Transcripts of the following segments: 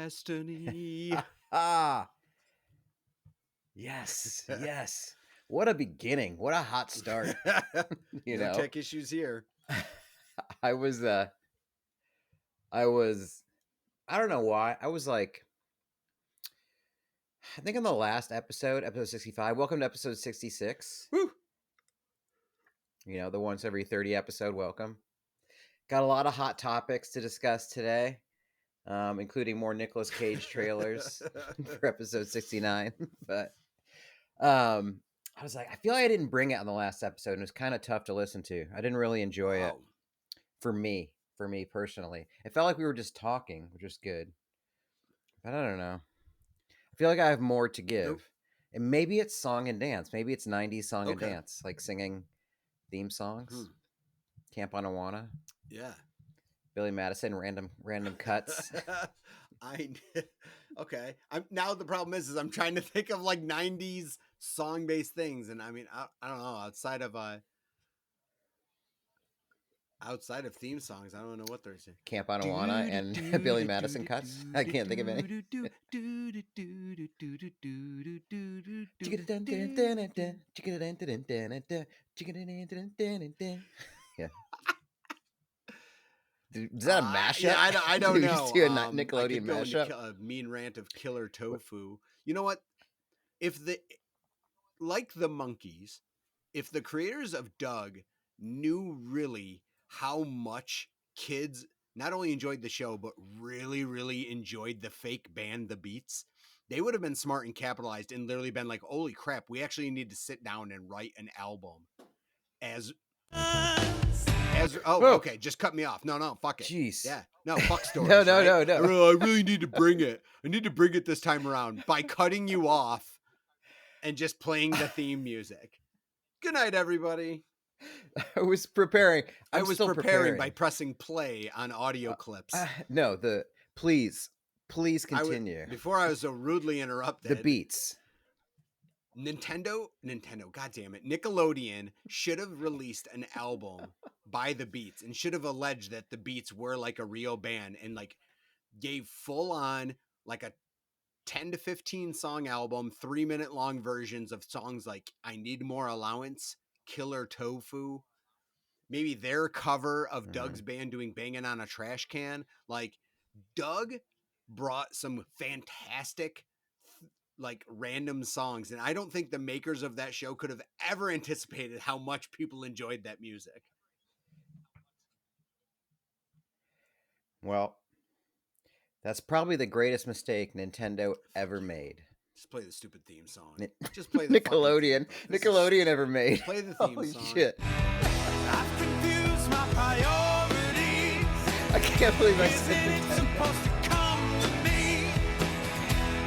destiny. Ah, yes, yes. What a beginning. What a hot start. You No know, tech issues here. I was, I don't know why. I was like, I think on the last episode, episode 65, welcome to episode 66. Woo! You know, the once every 30 episode welcome. Got a lot of hot topics to discuss today, including more Nicolas Cage trailers for episode 69. But I was like, I feel like I didn't bring it on the last episode, and it was kind of tough to listen to. I didn't really enjoy it for me personally. It felt like we were just talking, which was good. But I don't know. I feel like I have more to give. Nope. And maybe it's song and dance. Maybe it's 90s song and Okay. dance, like singing theme songs. Camp Anawana. Yeah. Billy Madison, random cuts. Okay. Now the problem is I'm trying to think of like 90s song based things, and I mean I don't know, outside of theme songs, I don't know what they're saying. Camp Anawana and Billy Madison cuts. I can't think of any. Yeah. Is that a mashup? Yeah, I don't know. Just do a I Nickelodeon could go mashup. into a mean rant of Killer Tofu. You know what? Like the Monkees, if the creators of Doug knew really how much kids not only enjoyed the show, but really, really enjoyed the fake band, The Beats, they would have been smart and capitalized and literally been like, holy crap, we actually need to sit down and write an album okay, just cut me off. No, fuck it. Jeez. Yeah. No, fuck stories. No. I really need to bring it. I need to bring it this time around by cutting you off and just playing the theme music. Good night, everybody. I was preparing. I was preparing by pressing play on audio clips. No, please continue. Before I was so rudely interrupted. The Beats. Nintendo, God damn it. Nickelodeon should have released an album by The Beats and should have alleged that The Beats were like a real band and like gave full on like a 10 to 15 song album, 3-minute long versions of songs like I Need More Allowance, Killer Tofu, maybe their cover of Doug's band doing Banging on a Trash Can. Like Doug brought some fantastic like random songs, and I don't think the makers of that show could have ever anticipated how much people enjoyed that music. Well, that's probably the greatest mistake Nintendo ever made. Just play the stupid theme song. Just play the Nickelodeon. Nickelodeon ever made. Play the theme Holy song. Shit. I've confused my priorities. I can't believe I said It's supposed to come to me.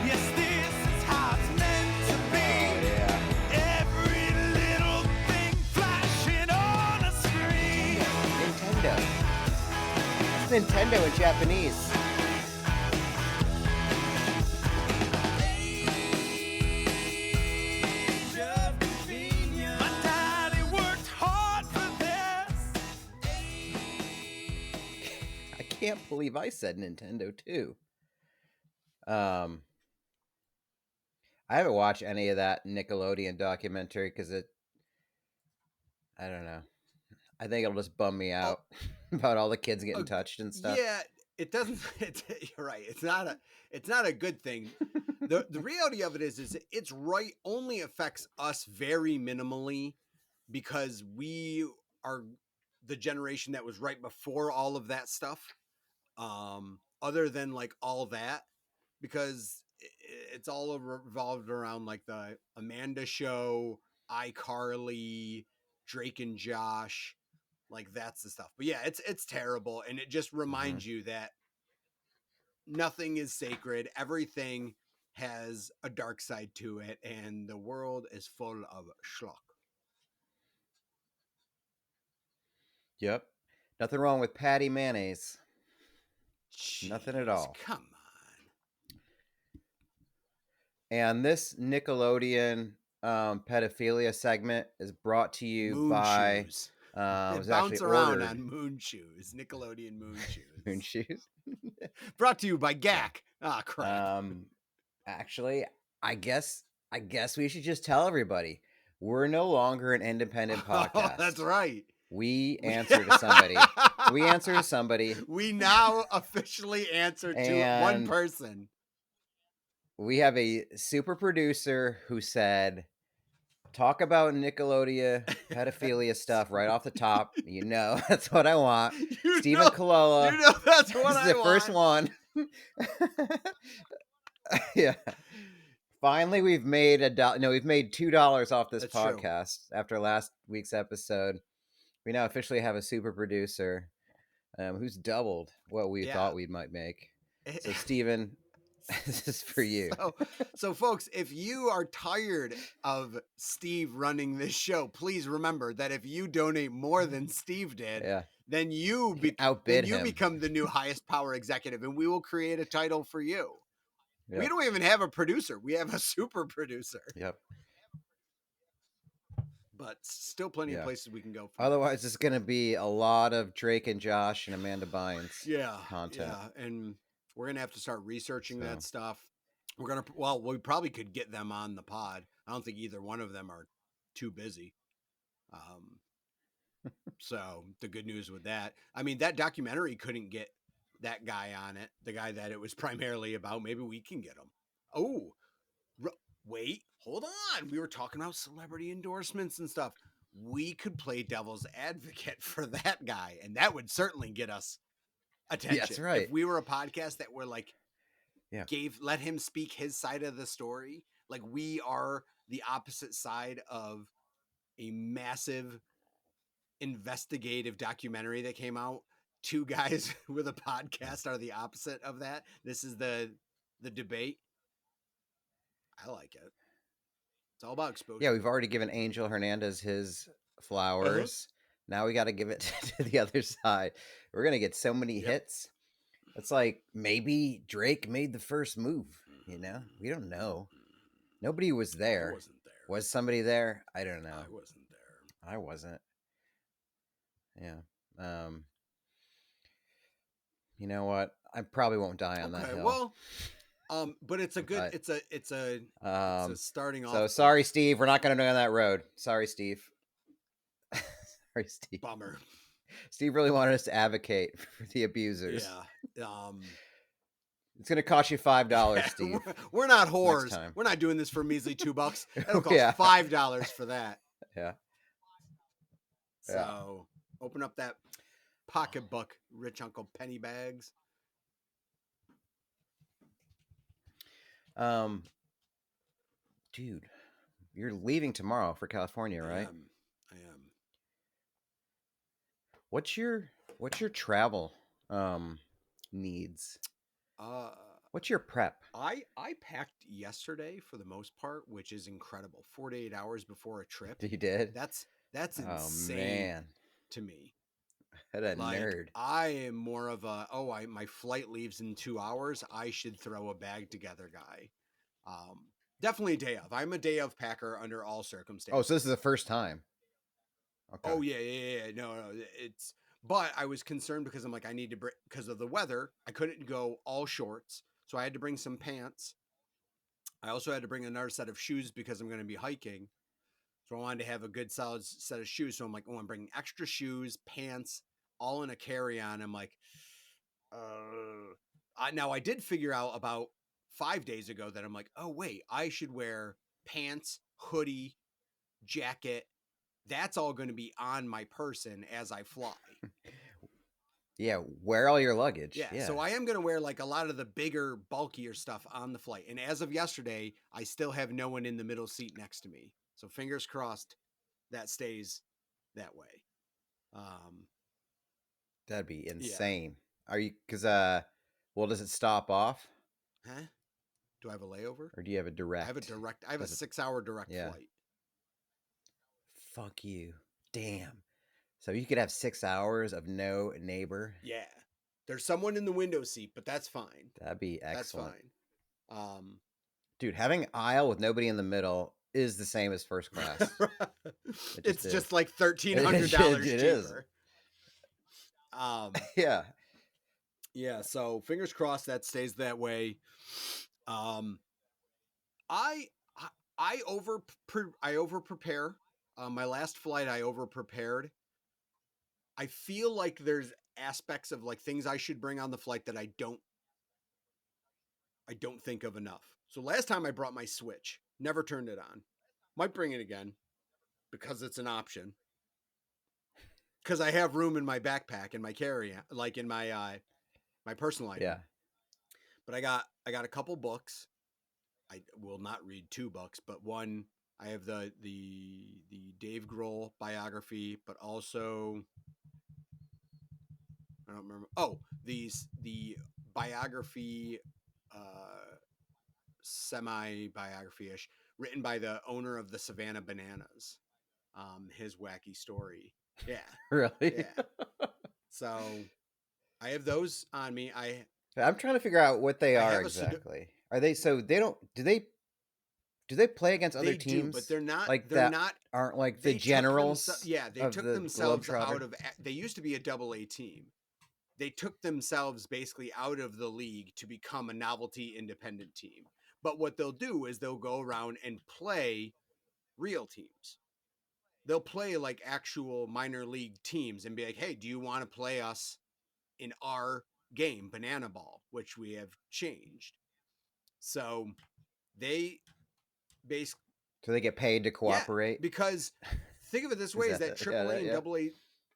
Yes, this is how it's meant to be. Oh, yeah. Every little thing flashing on a screen. Nintendo. That's Nintendo in Japanese. My daddy worked hard for this. I can't believe I said Nintendo too. I haven't watched any of that Nickelodeon documentary because I don't know. I think it'll just bum me out about all the kids getting touched and stuff. Yeah, it doesn't. You're right. It's not a good thing. The reality of it is it's right only affects us very minimally because we are the generation that was right before all of that stuff. Other than like all that, because it's all revolved around like the Amanda Show, iCarly, Drake and Josh, like that's the stuff. But yeah, it's terrible, and it just reminds you that nothing is sacred. Everything has a dark side to it, and the world is full of schlock. Yep. Nothing wrong with patty mayonnaise. Jeez, Nothing at all. Come on. And this Nickelodeon pedophilia segment is brought to you Moon by shoes. It They was bounce actually around ordered. on moon shoes. Nickelodeon moon shoes. Moon shoes. Brought to you by GAC, Ah, crap. Actually, I guess we should just tell everybody we're no longer an independent Oh, podcast. that's right. We answer to somebody. We answer to somebody. We now officially answer to one And person. we have a super producer who said, talk about Nickelodeon pedophilia stuff right off the top. You know, that's what I want. Stephen Colella. You know that's what This is I the want. first one. Yeah. Finally, we've made we've made $2 off this That's true. podcast after last week's episode. We now officially have a super producer who's doubled what we thought we might make. So, Steven, this is for you. So, folks, if you are tired of Steve running this show, please remember that if you donate more than Steve did, then you become the new highest power executive, and we will create a title for you. Yep. We don't even have a producer. We have a super producer. Yep. But still plenty of places we can go. Otherwise, it's going to be a lot of Drake and Josh and Amanda Bynes content. Yeah, and we're going to have to start researching that stuff. We're going to, we probably could get them on the pod. I don't think either one of them are too busy. So the good news with that, I mean, that documentary couldn't get that guy on it, the guy that it was primarily about. Maybe we can get him. Oh, wait, hold on. We were talking about celebrity endorsements and stuff. We could play devil's advocate for that guy, and that would certainly get us attention. That's right. If we were a podcast that were like, let him speak his side of the story. Like, we are the opposite side of a massive investigative documentary that came out. Two guys with a podcast are the opposite of that. This is the debate. I like it. It's all about exposure. Yeah, we've already given Angel Hernandez his flowers. Now we got to give it to the other side. We're going to get so many hits. It's like maybe Drake made the first move, you know? We don't know. Nobody was there. I wasn't there. Was somebody there? I don't know. I wasn't there. I wasn't. Yeah. You know what? I probably won't die on that hill. Well, but it's a good, it's a starting off. So sorry, Steve. We're not going to go on that road. Sorry, Steve. Sorry, Steve. Bummer. Steve really wanted us to advocate for the abusers. Yeah. It's going to cost you $5, Steve. We're not whores. We're not doing this for measly $2. It'll cost $5 for that. Yeah. So open up that pocketbook, rich Uncle Pennybags. Dude, you're leaving tomorrow for California, right? I am. What's your travel needs? What's your prep? I packed yesterday for the most part, which is incredible. 48 hours before a trip. You did? That's insane to me. What a nerd. I am more of a my flight leaves in 2 hours. I should throw a bag together guy. Definitely a day of. I'm a day of packer under all circumstances. Oh, so this is the first time. Okay. Oh yeah. No. It's. But I was concerned because I'm like, I need to bring, because of the weather, I couldn't go all shorts. So I had to bring some pants. I also had to bring another set of shoes because I'm going to be hiking. So I wanted to have a good solid set of shoes. So I'm like, I'm bringing extra shoes, pants, all in a carry-on. I'm like, now I did figure out about 5 days ago that I'm like, oh wait, I should wear pants, hoodie, jacket. That's all going to be on my person as I fly. Yeah, wear all your luggage. Yeah, so I am going to wear like a lot of the bigger, bulkier stuff on the flight. And as of yesterday, I still have no one in the middle seat next to me. So fingers crossed that stays that way. That'd be insane. Yeah. Are you, because, does it stop off? Huh? Do I have a layover? Or do you have a direct? I have a 6-hour direct flight. Fuck you. Damn. So you could have 6 hours of no neighbor. Yeah. There's someone in the window seat, but that's fine. That'd be excellent. That's fine. Dude, having aisle with nobody in the middle is the same as first class. It's just like $1,300 cheaper. Yeah. Yeah, so fingers crossed that stays that way. Um, I I I over prepare. My last flight, I over prepared. I feel like there's aspects of like things I should bring on the flight that I don't think of enough. So last time I brought my Switch, never turned it on. Might bring it again because it's an option. Because I have room in my backpack and my carry, like in my personal item. Yeah. But I got a couple books. I will not read two books, but one I have the Dave Grohl biography, but also I don't remember. Oh, the biography, semi biography ish, written by the owner of the Savannah Bananas. His wacky story. Yeah, Really? yeah. So I have those on me. I'm trying to figure out what they I are have a exactly. Are they so they don't do they play against other They do, teams but they're not. like They're that not. aren't like the They took generals yeah, they of took the themselves Globetrotter? out of. They used to be a double A team. They took themselves basically out of the league to become a novelty independent team. But what they'll do is they'll go around and play real teams. They'll play like actual minor league teams and be like, "Hey, do you want to play us in our game, Banana Ball, which we have changed?" So they basically, So they get paid to yeah, cooperate? because think of it this Is way: is that that yeah, AAA and yeah. AA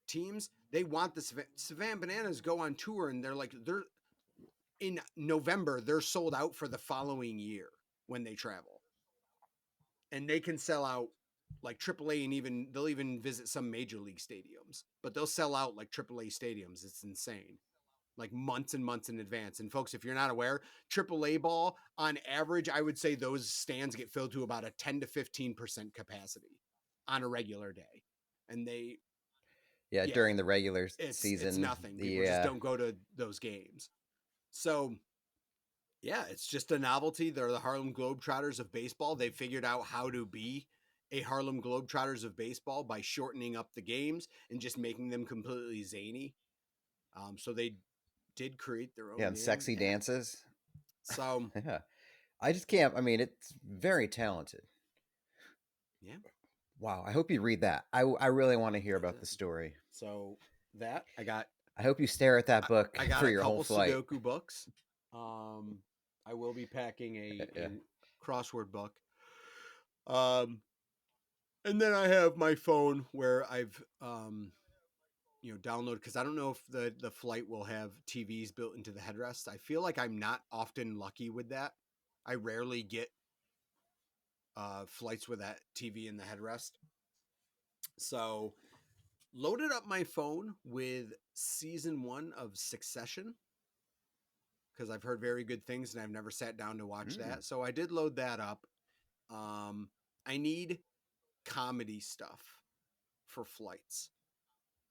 teams, they want the Savannah Bananas go on tour, and they're in November, they're sold out for the following year when they travel, and they can sell out like AAA, and even they'll even visit some major league stadiums, but they'll sell out like AAA stadiums. It's insane. Like months and months in advance. And folks, if you're not aware, AAA ball on average, I would say those stands get filled to about a 10 to 15% capacity on a regular day. And Yeah, yeah, during the regular it's season, nothing. People the just don't go to those games. So yeah, it's just a novelty. They're the Harlem Globetrotters of baseball. They figured out how to be a Harlem Globetrotters of baseball by shortening up the games and just making them completely zany. So they did create their yeah, own and game. sexy Yeah. dances. So Yeah. I just can't. I mean, it's very talented. yeah, Wow. I hope you read that. I really want to hear that's about it. the story. So that I hope you stare at that book I got for a your whole couple flight. Sudoku books. Um, I will be packing Yeah. a crossword book. And then I have my phone where I've downloaded, because I don't know if the flight will have TVs built into the headrest. I feel like I'm not often lucky with that. I rarely get flights with that TV in the headrest. So loaded up my phone with season 1 of Succession, because I've heard very good things and I've never sat down to watch that. So I did load that up. I need comedy stuff for flights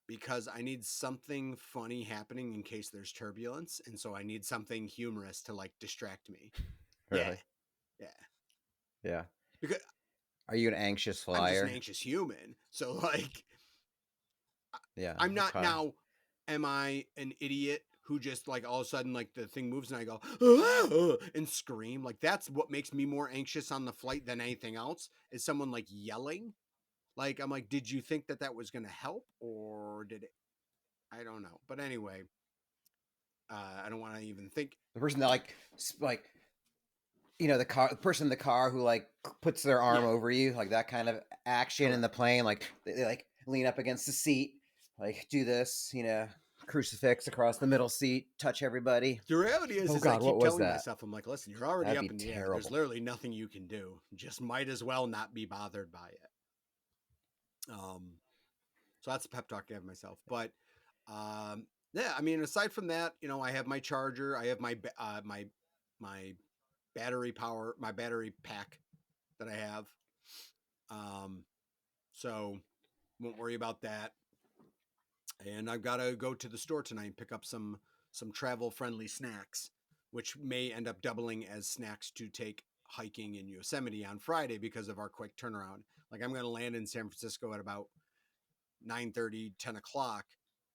because I need something funny happening in case there's turbulence. And so I need something humorous to like distract me. Yeah. Really? Yeah. Yeah. Because Are you an anxious I'm just an flyer? anxious human. So like Yeah. I'm not Okay. now. Am I an idiot who just like all of a sudden like the thing moves and I go "Ah!" and scream? Like that's what makes me more anxious on the flight than anything else. Is someone like yelling? Like I'm like, did you think that was going to help or did it? I don't know. But anyway, I don't want to even think. The person that like the person in the car who like puts their arm Yeah, over you, like that kind of action in correct. the plane, like they like lean up against the seat, like do this, crucifix across the middle seat, touch everybody. The reality Oh is I God, what keep was telling that? myself, I'm like, listen, you're already That'd up be in the air. There's terrible. literally nothing you can do. Just might as well not be bothered by it. So that's a pep talk I have myself. But yeah, I mean, aside from that, I have my charger, I have my battery power, my battery pack that I have. So won't worry about that. And I've got to go to the store tonight and pick up some travel friendly snacks, which may end up doubling as snacks to take hiking in Yosemite on Friday because of our quick turnaround. Like I'm going to land in San Francisco at about 9:30, 10 o'clock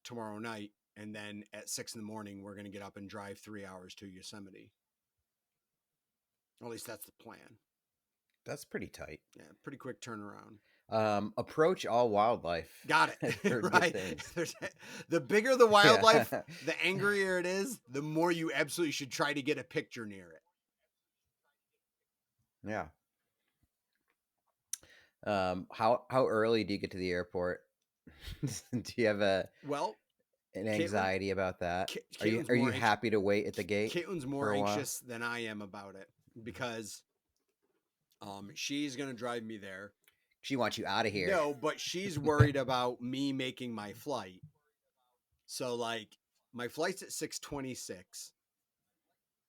tomorrow night. And then at 6 in the morning, we're going to get up and drive 3 hours to Yosemite. At least that's the plan. That's pretty tight. Yeah, pretty quick turnaround. Approach all wildlife. Got I've it. heard good Right. things. The bigger the wildlife, Yeah. the angrier it is, the more you absolutely should try to get a picture near it. Yeah. How early do you get to the airport? Do you have an anxiety about that? Are you happy to wait at the gate? Caitlin's more anxious than I am about it because she's going to drive me there. She wants you out of here. No, but she's worried about me making my flight. So like my flight's at 6:26.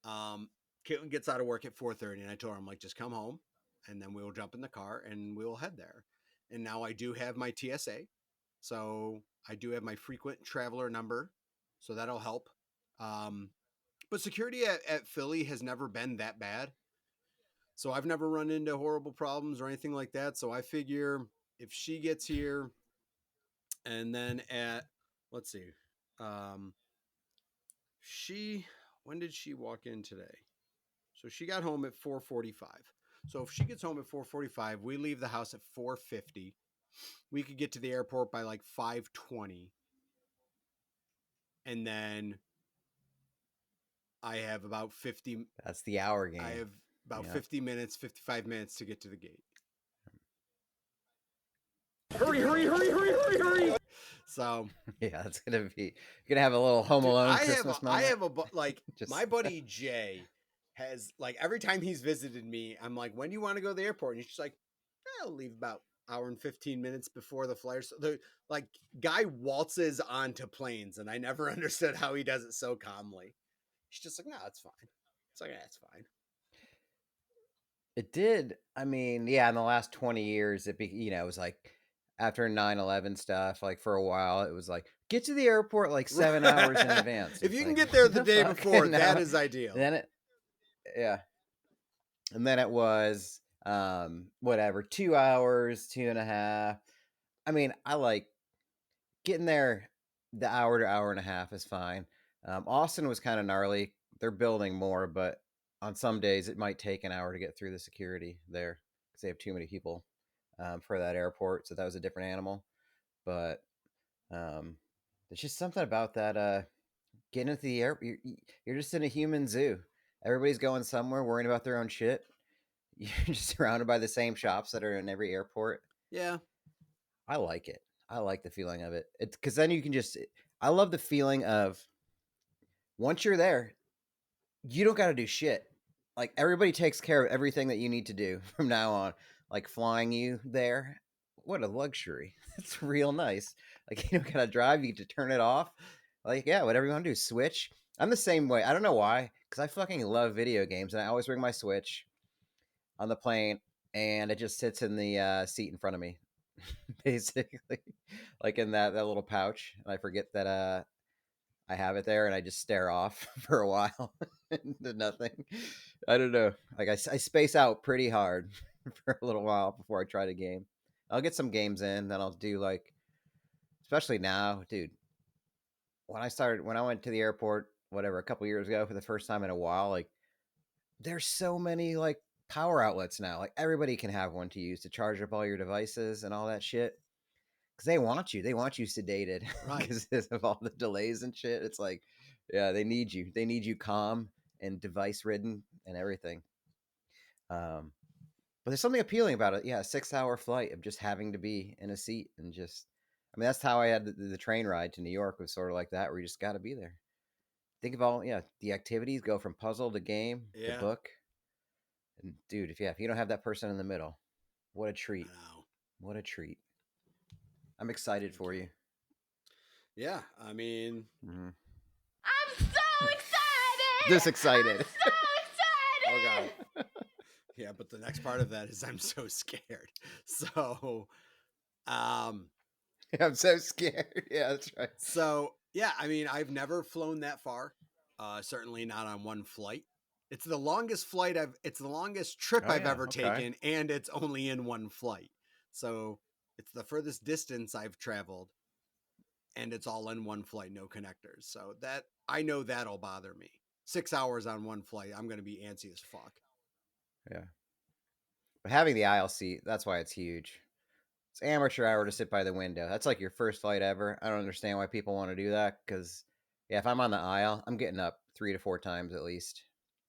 Caitlin gets out of work at 4:30 and I told her, I'm like, just come home and then we'll jump in the car and we'll head there. And now I do have my TSA. So I do have my frequent traveler number. So that'll help. But security at Philly has never been that bad. So I've never run into horrible problems or anything like that. So I figure if she gets here and then let's see, when did she walk in today? So she got home at 4:45. So if she gets home at 4:45, we leave the house at 4:50. We could get to the airport by like 5:20. And then I have about 50. That's the hour game. I have about 50 minutes, 55 minutes to get to the gate. Hurry. So yeah, that's gonna be. You're gonna have a little Home Alone Christmas moment. I have my buddy Jay has like every time he's visited me, I'm like, when do you want to go to the airport? And he's just like, I'll leave about hour and 15 minutes before the flight. So the like guy waltzes onto planes, and I never understood how he does it so calmly. He's just like, no, it's fine. It's like, yeah, it's fine. It did. I mean, yeah, in the last 20 years, it was like after 9/11 stuff, like for a while, it was like, get to the airport like 7 hours in advance. If you can get there the day before, that is ideal. And then it was, 2 hours, 2.5. I mean, I like getting there. The hour to hour and a half is fine. Austin was kind of gnarly. They're building more, but on some days it might take an hour to get through the security there because they have too many people for that airport. So that was a different animal. But there's just something about that getting into the airport. You're just in a human zoo. Everybody's going somewhere, worrying about their own shit. You're just surrounded by the same shops that are in every airport. Yeah. I like it. I like the feeling of it. It's because then you can I love the feeling of once you're there, you don't got to do shit. Like everybody takes care of everything that you need to do from now on. Like flying you there. What a luxury. It's real nice. Like you don't got to drive. You get to turn it off. Like, yeah, whatever you want to do. Switch. I'm the same way. I don't know why. Because I fucking love video games. And I always bring my Switch on the plane. And it just sits in the seat in front of me. Basically. Like in that little pouch. And I forget that I have it there and I just stare off for a while into nothing. I don't know. Like I space out pretty hard for a little while before I try the game. I'll get some games in, then I'll do like, especially now, dude. When I went to the airport, whatever, a couple years ago for the first time in a while, like there's so many like power outlets now. Like everybody can have one to use to charge up all your devices and all that shit. Because they want you sedated, right? Because of all the delays and shit. It's like, yeah, they need you calm and device ridden and everything. But there's something appealing about it. Yeah, a 6-hour flight of just having to be in a seat and just, I mean, that's how I had the train ride to New York was sort of like that, where you just got to be there. Think of all, the activities go from puzzle to game to book. And dude, if you don't have that person in the middle, what a treat! What a treat! I'm excited for you. Yeah, I mean, I'm so excited. This excited. I'm so excited. Oh god. Yeah, but the next part of that is I'm so scared. So, I'm so scared. Yeah, that's right. So, yeah, I mean, I've never flown that far. Certainly not on one flight. It's the longest trip I've ever taken, and it's only in one flight. So it's the furthest distance I've traveled. and it's all in one flight, no connectors. So that I know that'll bother me. 6 hours on one flight, I'm going to be antsy as fuck. Yeah. But having the aisle seat, that's why it's huge. It's amateur hour to sit by the window. That's like your first flight ever. I don't understand why people want to do that because, yeah, if I'm on the aisle, I'm getting up 3 to 4 times at least.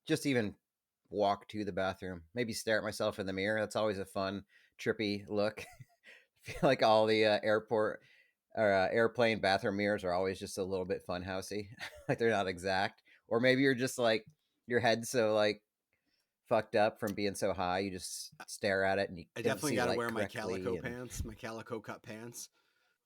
Just even walk to the bathroom. Maybe stare at myself in the mirror. That's always a fun, trippy look. I feel like all the airport or airplane bathroom mirrors are always just a little bit funhousey. Like they're not exact. Or maybe you're just like, your head's so like fucked up from being so high, you just stare at it and you I don't definitely see got to light wear my correctly. calico and... pants, my calico cut pants.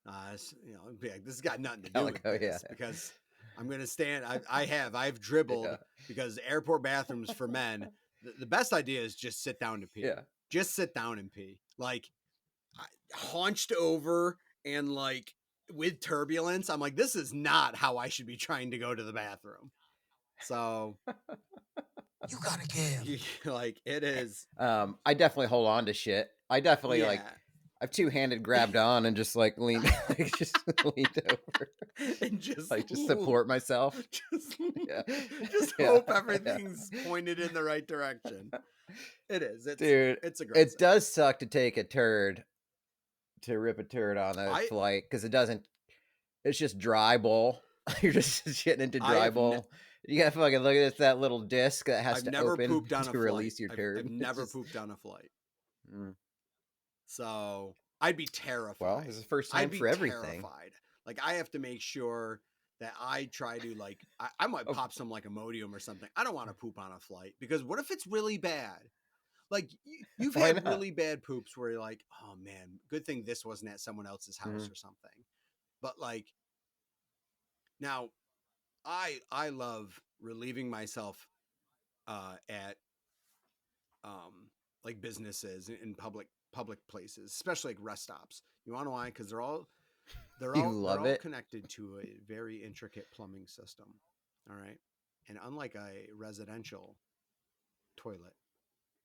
You know, be like, this has got nothing to do Calico, with this yeah. because I'm going to stand. I've dribbled Yeah. because airport bathrooms for men, the best idea is just sit down to pee. Yeah. Just sit down and pee. Like hunched over and like with turbulence. I'm like, this is not how I should be trying to go to the bathroom. So You gotta give. like it is. I definitely hold on to shit. I definitely like I've two-handed grabbed on and just like leaned like just leaned over and just like just support myself. Just hope everything's pointed in the right direction. It is. Dude, it's aggressive. It does suck to take a turd, to rip a turd on a flight because it's just dry bowl. You're just shitting into dry bowl. You gotta fucking look at that little disc that has to open to release your turd. I've never pooped on a flight. So I'd be terrified. Well, it's the first time for everything. Terrified. Like I have to make sure that I try to like I might pop some like Imodium or something. I don't want to poop on a flight because what if it's really bad? Like you've had really bad poops where you're like, oh man, good thing this wasn't at someone else's house or something. But like now I love relieving myself at like businesses in public places, especially like rest stops. You want to know why? Because they're all connected to a very intricate plumbing system. All right. And unlike a residential toilet,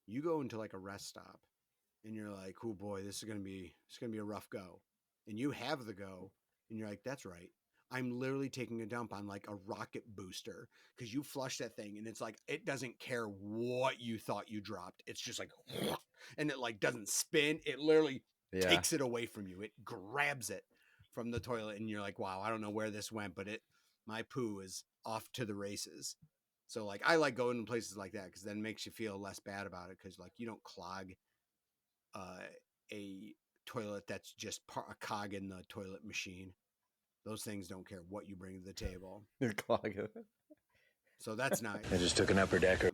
you go into like a rest stop and you're like, oh boy, it's gonna be a rough go. And you have the go, and you're like, that's right. I'm literally taking a dump on like a rocket booster because you flush that thing and it's like it doesn't care what you thought you dropped. It's just like, and it like doesn't spin. It literally takes it away from you. It grabs it from the toilet, and you're like, wow, I don't know where this went, but my poo is off to the races. So like I like going to places like that because then it makes you feel less bad about it because like you don't clog a toilet that's just a cog in the toilet machine. Those things don't care what you bring to the table. They're clogging. So that's nice. I just took an upper decker.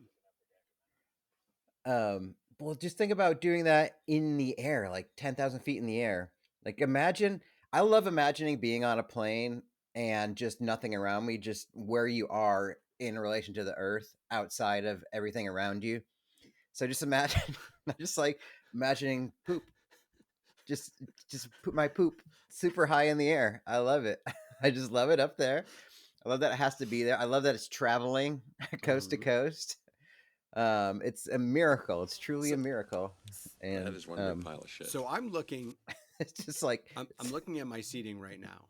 Well, just think about doing that in the air, like 10,000 feet in the air. Like I love imagining being on a plane and just nothing around me, just where you are in relation to the earth outside of everything around you. So just imagining poop. Just put my poop super high in the air. I love it. I just love it up there. I love that it has to be there. I love that it's traveling coast to coast. It's a miracle. It's truly a miracle. And that is one big pile of shit. So I'm looking. It's just like I'm looking at my seating right now.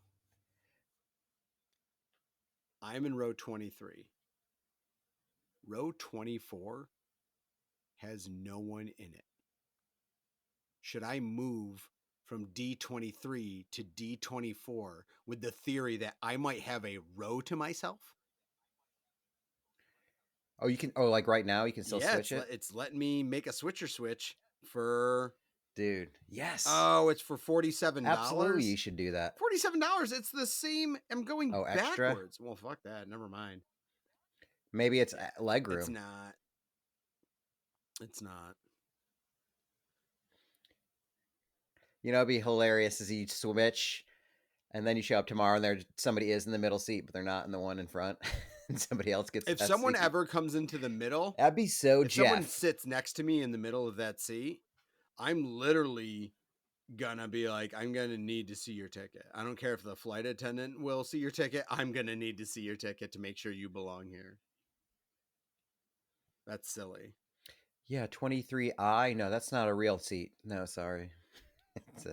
I'm in row 23. Row 24 has no one in it. Should I move from D23 to D24 with the theory that I might have a row to myself? Oh, you can. Oh, like right now, you can still switch it. It's letting me make a switch for. Dude, yes. Oh, it's for $47. Absolutely, you should do that. $47. It's the same. I'm going extra? backwards. Well, fuck that. Never mind. Maybe it's leg room. It's not. It's not. You know, it'd be hilarious as you switch, and then you show up tomorrow, and somebody is in the middle seat, but they're not in the one in front, and somebody else gets. If someone ever comes into the middle, that'd be so. If someone sits next to me in the middle of that seat, I'm literally gonna be like, I'm gonna need to see your ticket. I don't care if the flight attendant will see your ticket. I'm gonna need to see your ticket to make sure you belong here. That's silly. Yeah, 23I. No, that's not a real seat. No, sorry. It's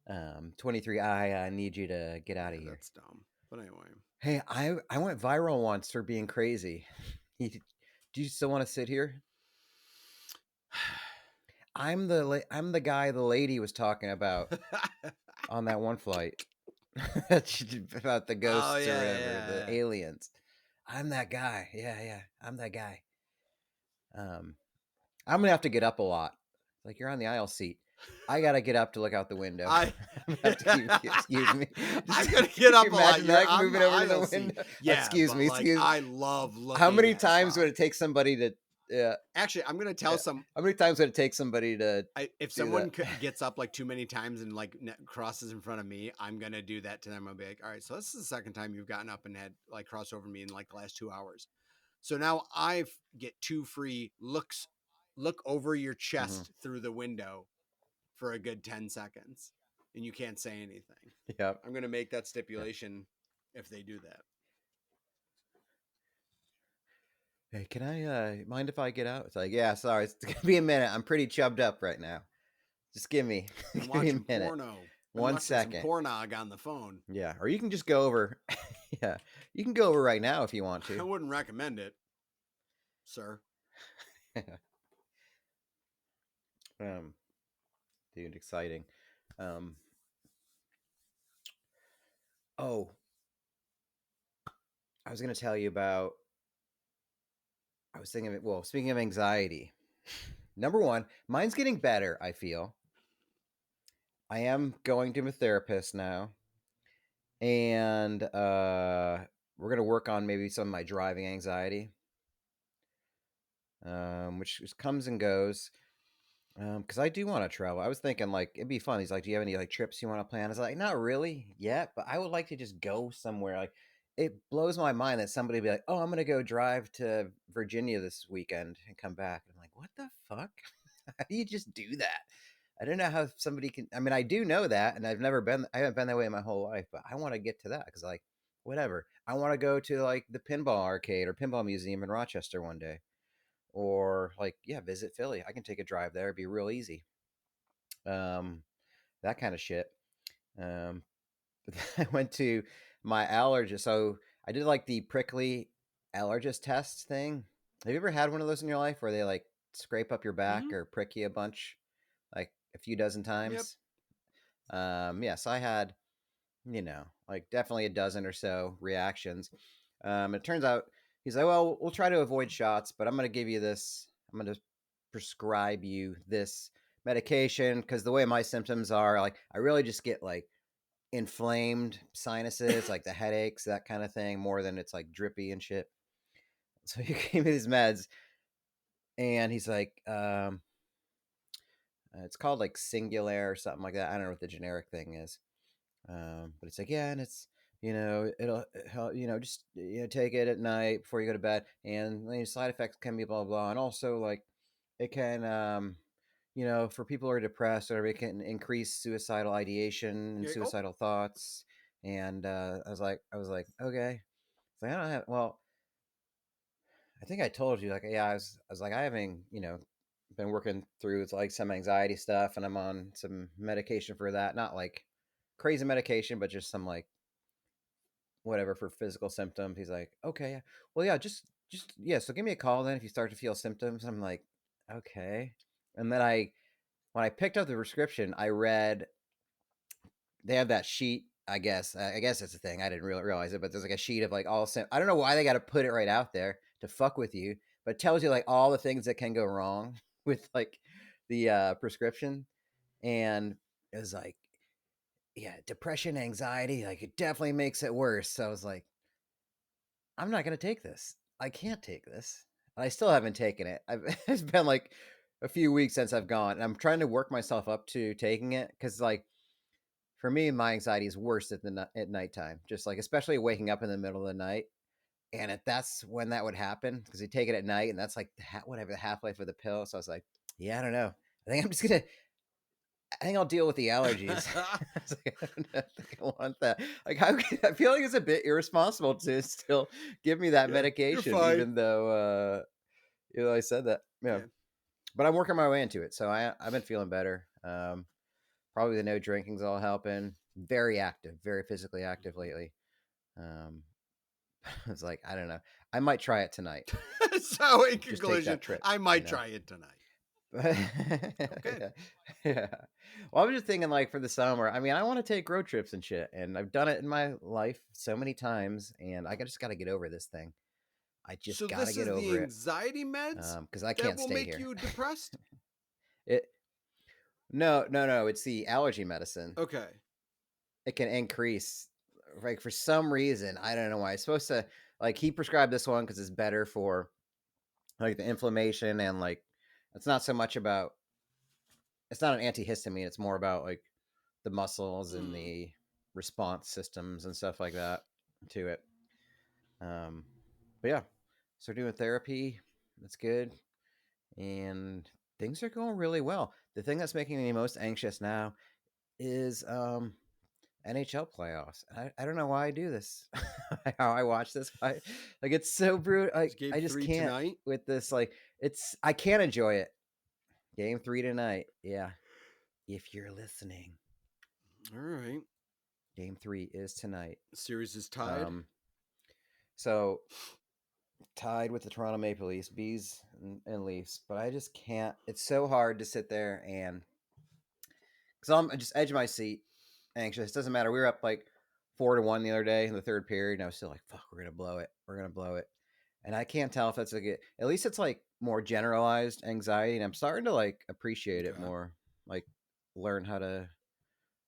23i, I need you to get out of here. That's dumb. But anyway. Hey, I went viral once for being crazy. Do you still want to sit here? I'm the guy the lady was talking about on that one flight about the ghosts or whatever, the aliens. I'm that guy. Yeah, I'm that guy. I'm gonna have to get up a lot. Like, you're on the aisle seat. I gotta get up to look out the window. I'm gonna have to excuse me. I'm gonna get up a lot. Imagine You're that on moving the over to the aisle window. seat. Yeah, excuse but, me. like, Excuse me. I love looking. How many at times stuff. would it take somebody to? Actually, I'm gonna tell some. How many times would it take somebody to? If someone gets up like too many times and like crosses in front of me, I'm gonna do that to them. I'll be like, all right, so this is the second time you've gotten up and had like crossed over me in like the last 2 hours. So now I get 2 free looks. Look over your chest through the window for a good 10 seconds, and you can't say anything. Yeah, I'm gonna make that stipulation if they do that. Hey, can I mind if I get out? It's like, yeah, sorry, it's gonna be a minute. I'm pretty chubbed up right now. Just give me, I'm give me a watching minute. porno. I'm 1 watching second. some pornog on the phone. Yeah, or you can just go over. Yeah, you can go over right now if you want I to. wouldn't recommend it, sir. Dude, exciting. Oh, I was gonna tell you about. I was thinking of it. Well, speaking of anxiety, number one, mine's getting better. I feel. I am going to a therapist now, and we're gonna work on maybe some of my driving anxiety, which comes and goes. Because I do want to travel. I was thinking like it'd be fun. He's like, "Do you have any like trips you want to plan?" I was like, "Not really yet, but I would like to just go somewhere." Like, it blows my mind that somebody would be like, "Oh, I'm gonna go drive to Virginia this weekend and come back." I'm like, "What the fuck? How do you just do that?" I don't know how somebody can. I mean, I do know that, and I haven't been that way in my whole life, but I want to get to that because, like, whatever. I want to go to like the pinball arcade or pinball museum in Rochester one day, or like, yeah, visit Philly. I can take a drive there; it'd be real easy. That kind of shit. Um, but then I went to my allergist, so I did like the prickly allergist test thing. Have you ever had one of those in your life where they like scrape up your back or prick you a bunch, like a few dozen times? Yeah, so I had, like definitely a dozen or so reactions. It turns out he's like, well, we'll try to avoid shots, but I'm going to give you this. I'm going to prescribe you this medication because the way my symptoms are, like, I really just get like inflamed sinuses, like the headaches, that kind of thing, more than it's like drippy and shit. So he gave me these meds, and he's like, it's called like Singular or something like that. I don't know what the generic thing is. But it's like, yeah, and it's, it'll help, just, take it at night before you go to bed. And side effects can be blah, blah. And also, like, it can, for people who are depressed, or it can increase suicidal ideation and suicidal thoughts. And I was like, okay. So I don't have, well, I think I told you, like, yeah, I was like, I haven't, been working through like some anxiety stuff, and I'm on some medication for that. Not like crazy medication, but just some like whatever for physical symptoms. He's like, okay, yeah. Well, yeah, just yeah. So give me a call then if you start to feel symptoms. I'm like, okay. And then when I picked up the prescription, I read they have that sheet. I guess it's a thing. I didn't really realize it, but there's like a sheet of like all. I don't know why they got to put it right out there to fuck with you, but it tells you like all the things that can go wrong with like the prescription. And it was like, yeah, depression, anxiety, like it definitely makes it worse. So I was like, I'm not going to take this. I can't take this. And I still haven't taken it. It's been like a few weeks since I've gone, and I'm trying to work myself up to taking it. Cause like for me, my anxiety is worse at nighttime, just like, especially waking up in the middle of the night. And that's when that would happen, because you take it at night, and that's like whatever the half-life of the pill. So I was like, yeah, I don't know. I think I'll deal with the allergies. I was like, I don't think I want that. Like, I feel like it's a bit irresponsible to still give me that medication, even though I said that. Yeah. But I'm working my way into it, so I've been feeling better. Probably the no drinking's all helping. Very active, very physically active lately. Um, it's like I don't know. I might try it tonight. So in Just take conclusion, that trip. I might try it tonight. Yeah. Yeah. Well, I was just thinking, like, for the summer. I mean, I want to take road trips and shit, and I've done it in my life so many times, and I just got to get over this thing. I just So got to this get is the over it anxiety meds because I that can't will stay make here. you depressed? It no. It's the allergy medicine. Okay. It can increase, like, for some reason. I don't know why. It's supposed to, like, he prescribed this one because it's better for like the inflammation and like it's not so much about. It's not an antihistamine. It's more about like the muscles and the response systems and stuff like that to it. But yeah, so doing therapy, that's good, and things are going really well. The thing that's making me most anxious now is NHL playoffs. I don't know why I do this, how I watch this. Like it's so brutal. It's game I just 3 can't tonight. with this. Like I can't enjoy it. Game 3 tonight. Yeah, if you're listening, All right. Game 3 is tonight. Series is tied. So tied with the Toronto Maple Leafs, Bees and Leafs, but I just can't. It's so hard to sit there and because I'm just edge of my seat, anxious. It doesn't matter. We were up like 4-1 the other day in the third period, and I was still like, "Fuck, we're gonna blow it. We're gonna blow it." And I can't tell if that's like at least it's like more generalized anxiety, and I'm starting to like appreciate it more, like learn how to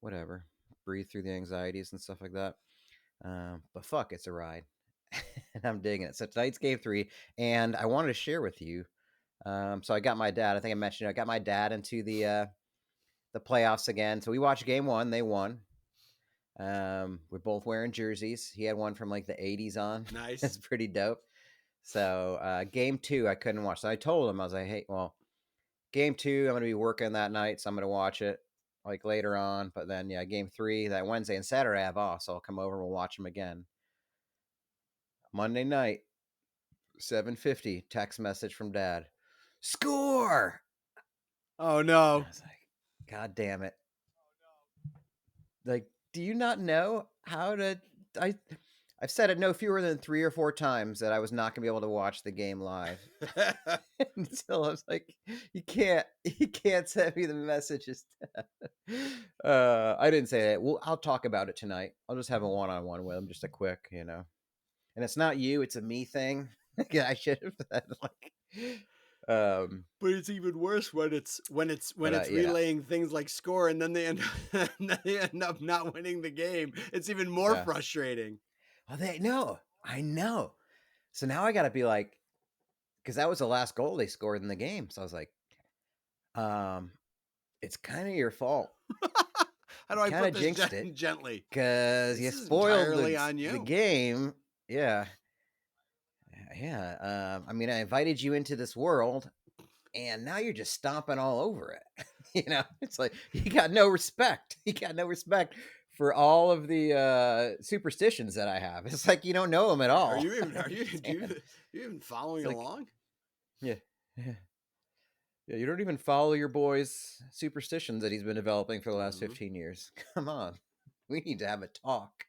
whatever breathe through the anxieties and stuff like that. But fuck, it's a ride. And I'm digging it. So tonight's game 3, and I wanted to share with you. So I got my dad. I think I mentioned I got my dad into the playoffs again. So we watched game 1. They won. We're both wearing jerseys. He had one from like the 80s on. Nice. That's pretty dope. So game 2, I couldn't watch. So I told him, I was like, hey, well, game 2, I'm going to be working that night, so I'm going to watch it like later on. But then, yeah, game 3, that Wednesday and Saturday I have off, so I'll come over and we'll watch them again. Monday night, 7:50, text message from dad. Score! Oh no. I was like, God damn it. Like, do you not know how to I've said it no fewer than 3 or 4 times that I was not gonna be able to watch the game live. Until I was like, you can't send me the messages. I didn't say that. Well, I'll talk about it tonight. I'll just have a one-on-one with him, just a quick, And it's not you, it's a me thing. Yeah, I should have said like but it's even worse when it's yeah. relaying things like score and then they end up not winning the game. It's even more Yeah. frustrating. Oh, I know. So now I gotta be like, because that was the last goal they scored in the game. So I was like, it's kind of your fault. How do I Kinda put this jinxed it. gently? Because you This is spoiled entirely on the you. game. Yeah. Yeah. I mean, I invited you into this world, and now you're just stomping all over it. It's like you got no respect. You got no respect for all of the superstitions that I have. It's like you don't know them at all. Are you even following like, along? Yeah. Yeah, you don't even follow your boy's superstitions that he's been developing for the last 15 years. Come on. We need to have a talk.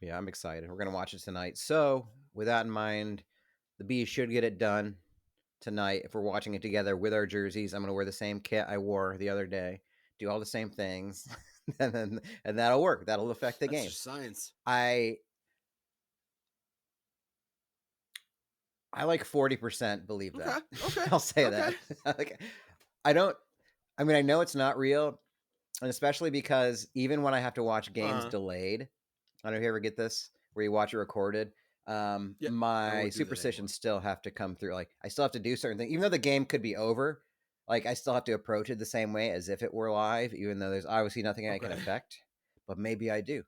Yeah, I'm excited. We're going to watch it tonight. So, with that in mind, the Bees should get it done tonight. If we're watching it together with our jerseys, I'm going to wear the same kit I wore the other day, do all the same things, and that'll work. That'll affect the That's game. just science. I like 40% believe that. Okay. I'll say that. Like, I know it's not real, and especially because even when I have to watch games delayed, I don't know if you ever get this where you watch it recorded. My superstitions still have to come through. Like I still have to do certain things, even though the game could be over. Like I still have to approach it the same way as if it were live, even though there's obviously nothing I can affect. But maybe I do.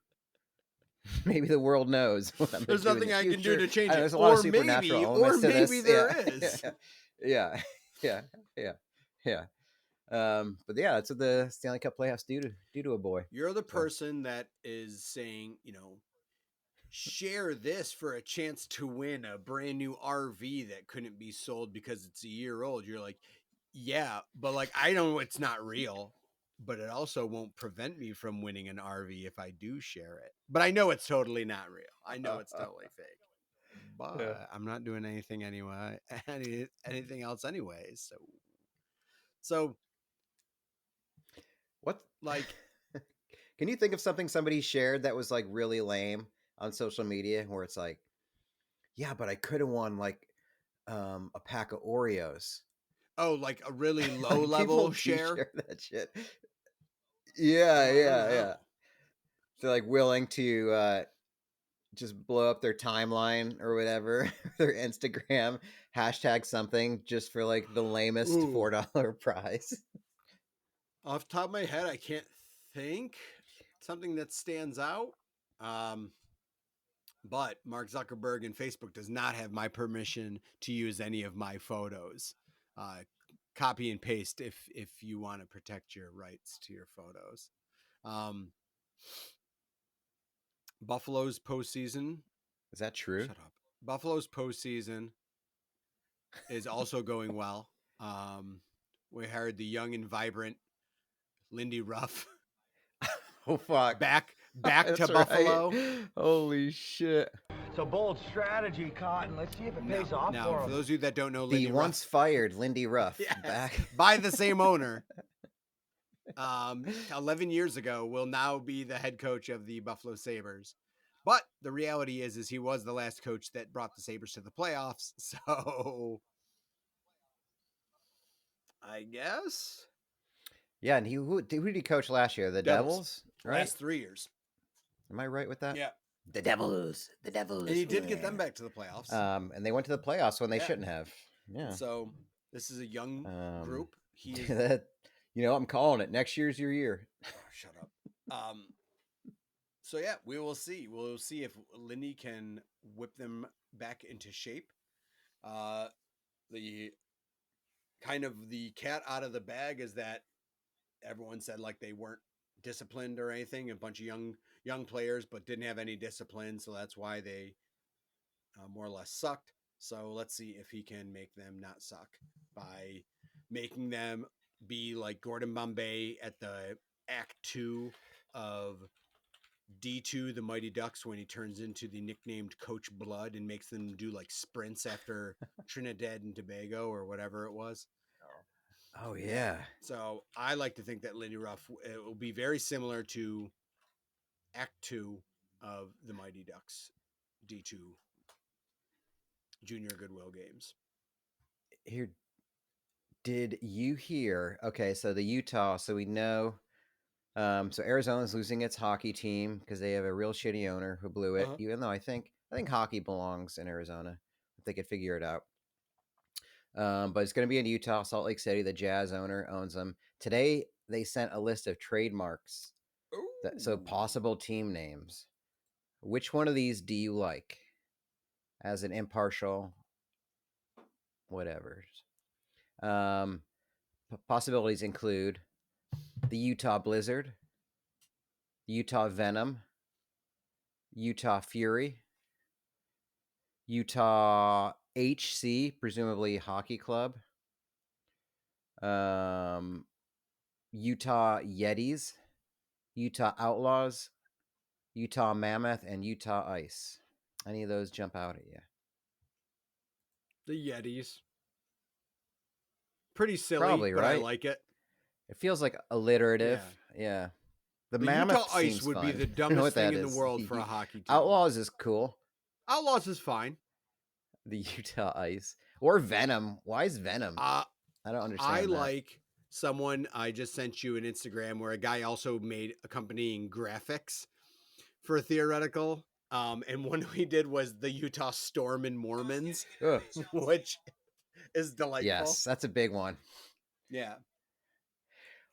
Maybe the world knows what I'm. There's nothing I can do to change it. There's a lot of supernatural elements to this. Maybe there is. Yeah. But yeah, that's what the Stanley Cup playoffs do to a boy. You're the person that is saying, share this for a chance to win a brand new RV that couldn't be sold because it's a year old. You're like, Yeah, but like I know it's not real, but it also won't prevent me from winning an RV if I do share it. But I know it's totally not real. I know it's totally fake. But I'm not doing anything anyway, anything else anyways. So What? like Can you think of something somebody shared that was like really lame on social media where it's like, yeah, but I could have won like a pack of Oreos. like a really low Like people level do share. share that shit. Yeah, Oh, I don't yeah, know. yeah. They're like willing to just blow up their timeline or whatever, their Instagram, hashtag something just for like the lamest Ooh, $4 prize. off the top of my head, I can't think something that stands out. Um, but Mark Zuckerberg and Facebook does not have my permission to use any of my photos. Uh, Copy and paste if you want to protect your rights to your photos. Um, Buffalo's postseason. Is that true? Shut up. Buffalo's postseason is also going well. We hired the young and vibrant Lindy Ruff Oh fuck. back to That's Buffalo. right. Holy shit. It's a bold strategy, Cotton. Let's see if it pays off Now, for for him. those of you that don't know, The Lindy once Ruff, fired Lindy Ruff yes, back. by the same owner, 11 years ago, will now be the head coach of the Buffalo Sabres. But the reality is he was the last coach that brought the Sabres to the playoffs. So I guess Yeah, and who did he coach last year? The Devils, right? Last 3 years. Am I right with that? Yeah. The Devils. The Devils. And he did get them back to the playoffs. And they went to the playoffs when they Yeah. shouldn't have. Yeah. So this is a young group. He is that, I'm calling it. Next year's your year. shut up. So yeah, we will see. We'll see if Lindy can whip them back into shape. The kind of the cat out of the bag is that everyone said like they weren't disciplined or anything. A bunch of young players, but didn't have any discipline, so that's why they more or less sucked. So let's see if he can make them not suck by making them be like Gordon Bombay at the Act 2 of D2, the Mighty Ducks, when he turns into the nicknamed Coach Blood and makes them do like sprints after Trinidad and Tobago or whatever it was. Oh yeah. So I like to think that Lindy Ruff it will be very similar to Act 2 of the Mighty Ducks D2 Junior Goodwill Games. Here, did you hear? Okay, so the Utah. So we know. So Arizona's losing its hockey team because they have a real shitty owner who blew it. Even though I think hockey belongs in Arizona if they could figure it out. But it's going to be in Utah, Salt Lake City. The Jazz owner owns them. Today they sent a list of trademarks. So possible team names. Which one of these do you like? As an impartial, whatever. Possibilities include the Utah Blizzard, Utah Venom, Utah Fury, Utah HC, presumably hockey club, Utah Yetis, Utah Outlaws, Utah Mammoth, and Utah Ice. Any of those jump out at you? The Yetis. Pretty silly, Probably, but right? I like it. It feels like alliterative. Yeah. The Mammoth Utah Ice seems would fun. be the I don't know dumbest what that thing in the is. world for a hockey team. Outlaws is cool. Outlaws is fine. The Utah Ice. Or Venom. Why is Venom? I don't understand. I that. like someone, I just sent you an Instagram where a guy also made accompanying graphics for Theoretical. And one we did was the Utah Storm and Mormons, Ugh. which is delightful. Yes, that's a big one. Yeah.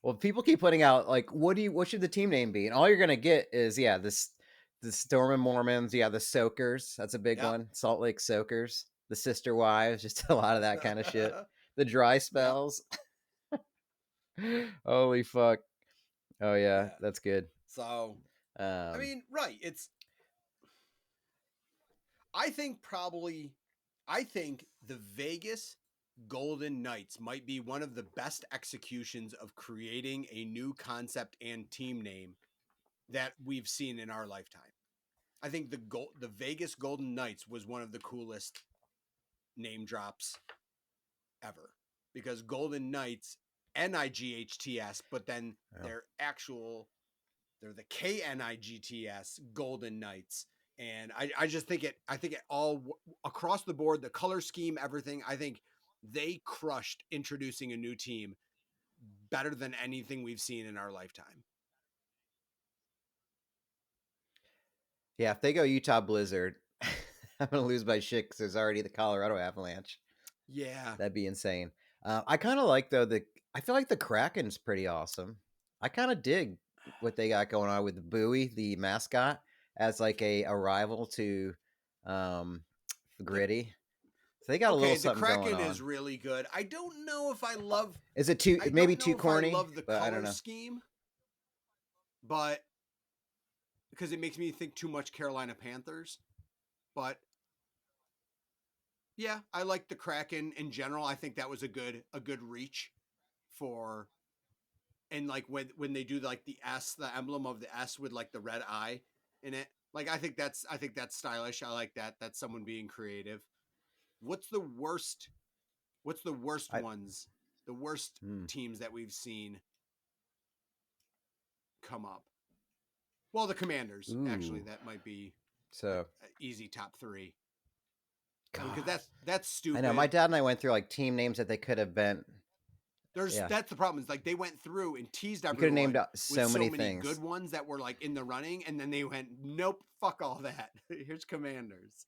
Well, people keep putting out like, what should the team name be? And all you're gonna get is the Storm and Mormons, the Soakers. That's a big one. Salt Lake Soakers, the Sister Wives, just a lot of that kind of shit. The dry spells. Holy fuck. Oh yeah, that's good. So I mean, right. I think the Vegas Golden Knights might be one of the best executions of creating a new concept and team name that we've seen in our lifetime. I think the Vegas Golden Knights was one of the coolest name drops ever, because Golden Knights, Nights, but then they're the Knigts, Golden Knights. And I just think it all across the board, the color scheme, everything, I think they crushed introducing a new team better than anything we've seen in our lifetime. Yeah, if they go Utah Blizzard, I'm going to lose my shit because there's already the Colorado Avalanche. Yeah. That'd be insane. I kind of like, though, I feel like the Kraken's pretty awesome. I kind of dig what they got going on with the Bowie, the mascot, as like a rival to Gritty. So they got a little something going on. The Kraken is really good. I don't know if I love. Is it too maybe too corny? I love the color scheme, but because it makes me think too much Carolina Panthers. But yeah, I like the Kraken in general. I think that was a good reach for, and like when they do like the S, the emblem of the S with like the red eye in it. Like I think that's stylish. I like that. That's someone being creative. What's the worst ones? The worst teams that we've seen come up. Well, the Commanders, actually, that might be so easy top 3. God. Because that's stupid. I know my dad and I went through like team names that they could have been. That's the problem. Is like they went through and teased everyone. You could have named so many things. Good ones that were like in the running, and then they went, nope, fuck all that. Here's Commanders.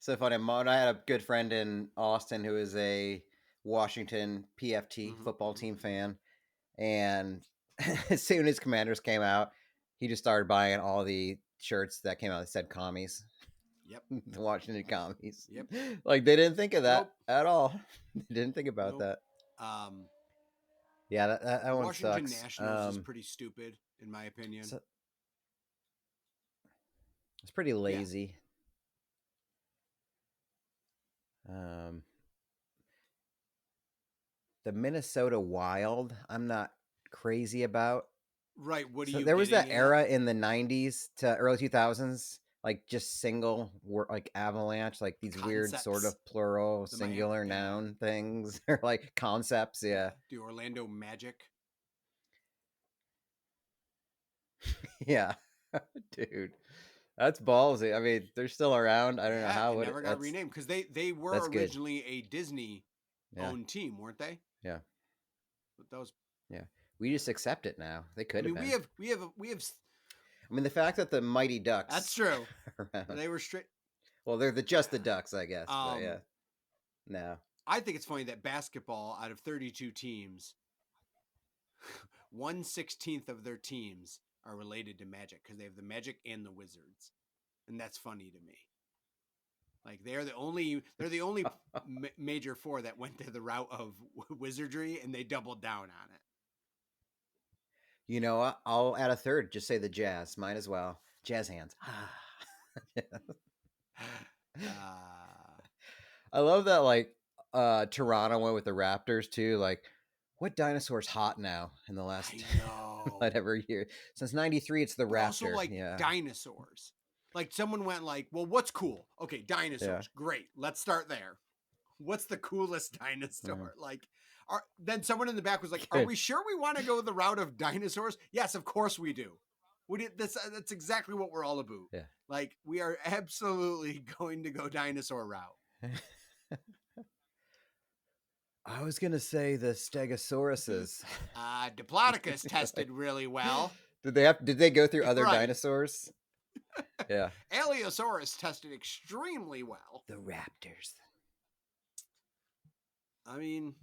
So funny. I had a good friend in Austin who is a Washington PFT football team fan, and as soon as Commanders came out, he just started buying all the shirts that came out that said commies. Yep. The Washington commies. Yep. Like they didn't think of that at all. They didn't think about that. Yeah, that one Washington sucks. Nationals is pretty stupid, in my opinion. It's pretty lazy. Yeah. The Minnesota Wild, I'm not crazy about. Right. What do you? There was that era in the 90s to early 2000s, like just single, like Avalanche, like these weird sort of plural, singular noun things, or like concepts. Yeah. The Orlando Magic. Yeah, dude, that's ballsy. I mean, they're still around. I don't know how it never got renamed because they were originally a Disney owned team, weren't they? Yeah. But that was. Yeah, we just accept it now. They could have been. We have. I mean, the fact that the Mighty Ducks. That's true. They were straight. Well, they're just the Ducks, I guess. But yeah. No. I think it's funny that basketball, out of 32 teams, 1/16 of their teams are related to Magic because they have the Magic and the Wizards, and that's funny to me. Like they're the only major 4 that went to the route of wizardry, and they doubled down on it. You know, I'll add a third. Just say the Jazz. Might as well. Jazz hands. I love that. Like Toronto went with the Raptors too. Like, what dinosaur's hot now in the last whatever year since '93? It's the Raptor. Also, like dinosaurs. Like someone went like, well, what's cool? Okay, dinosaurs. Yeah. Great. Let's start there. What's the coolest dinosaur? Like, then someone in the back was like, are we sure we want to go the route of dinosaurs? Yes, of course we do. That's exactly what we're all about. Yeah. Like, we are absolutely going to go dinosaur route. I was going to say the Stegosauruses. Diplodocus tested really well. Did they go through other dinosaurs? Yeah. Allosaurus tested extremely well. The Raptors. I mean,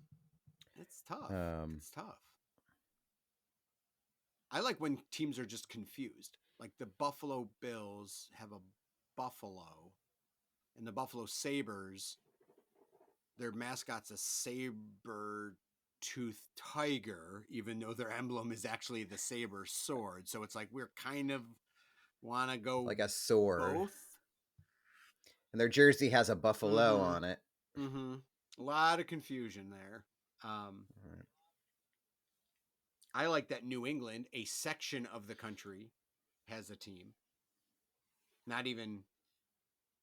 it's tough. It's tough. I like when teams are just confused. Like the Buffalo Bills have a buffalo, and the Buffalo Sabres, their mascot's a saber-toothed tiger, even though their emblem is actually the saber sword. So it's like we're kind of want to go like a sword. Both. And their jersey has a buffalo on it. Mm-hmm. A lot of confusion there. I like that New England, a section of the country, has a team. Not even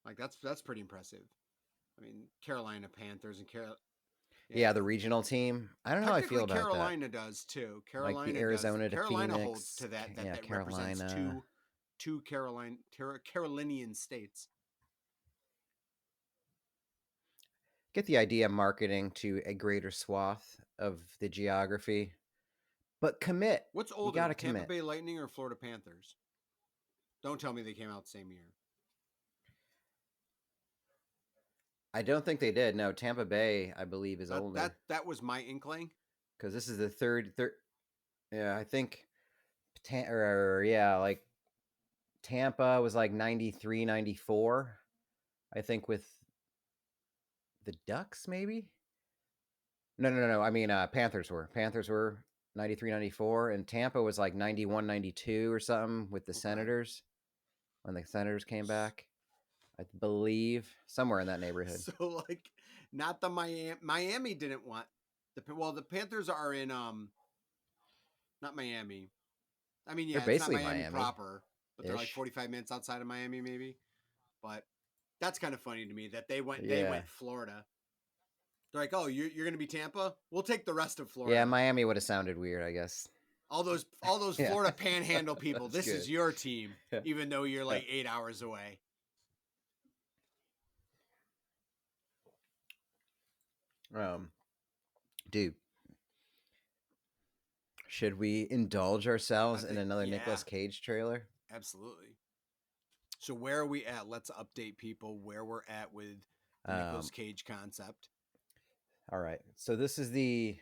like that's pretty impressive. I mean, Carolina Panthers and Yeah, the regional team. I don't know how I feel about Carolina does too. Carolina like the Arizona to Carolina Phoenix. holds to that Carolina represents two Carolinian states. Get the idea of marketing to a greater swath of the geography, but commit. What's older, you gotta Tampa commit. Bay Lightning or Florida Panthers? Don't tell me they came out the same year. I don't think they did. No, Tampa Bay, I believe, is older. That was my inkling. Because this is the third. Yeah, I think. Like Tampa was like 93, 94. I think with the Ducks, maybe. No. I mean, Panthers were 93, 94, and Tampa was like 91, 92 or something with the Senators when the Senators came back. I believe somewhere in that neighborhood. So like, not the Miami didn't want the Panthers are in not Miami. I mean, yeah, they're basically it's not Miami proper, but they're like Ish. 45 minutes outside of Miami, maybe. But that's kind of funny to me that they went Florida. They're like, oh, you're going to be Tampa? We'll take the rest of Florida. Yeah, Miami would have sounded weird, I guess. All those Florida Panhandle people. This good. is your team, even though you're like 8 hours away. Dude, should we indulge ourselves in another Nicolas Cage trailer? Absolutely. So where are we at? Let's update people where we're at with the Nicolas Cage concept. All right. So this is the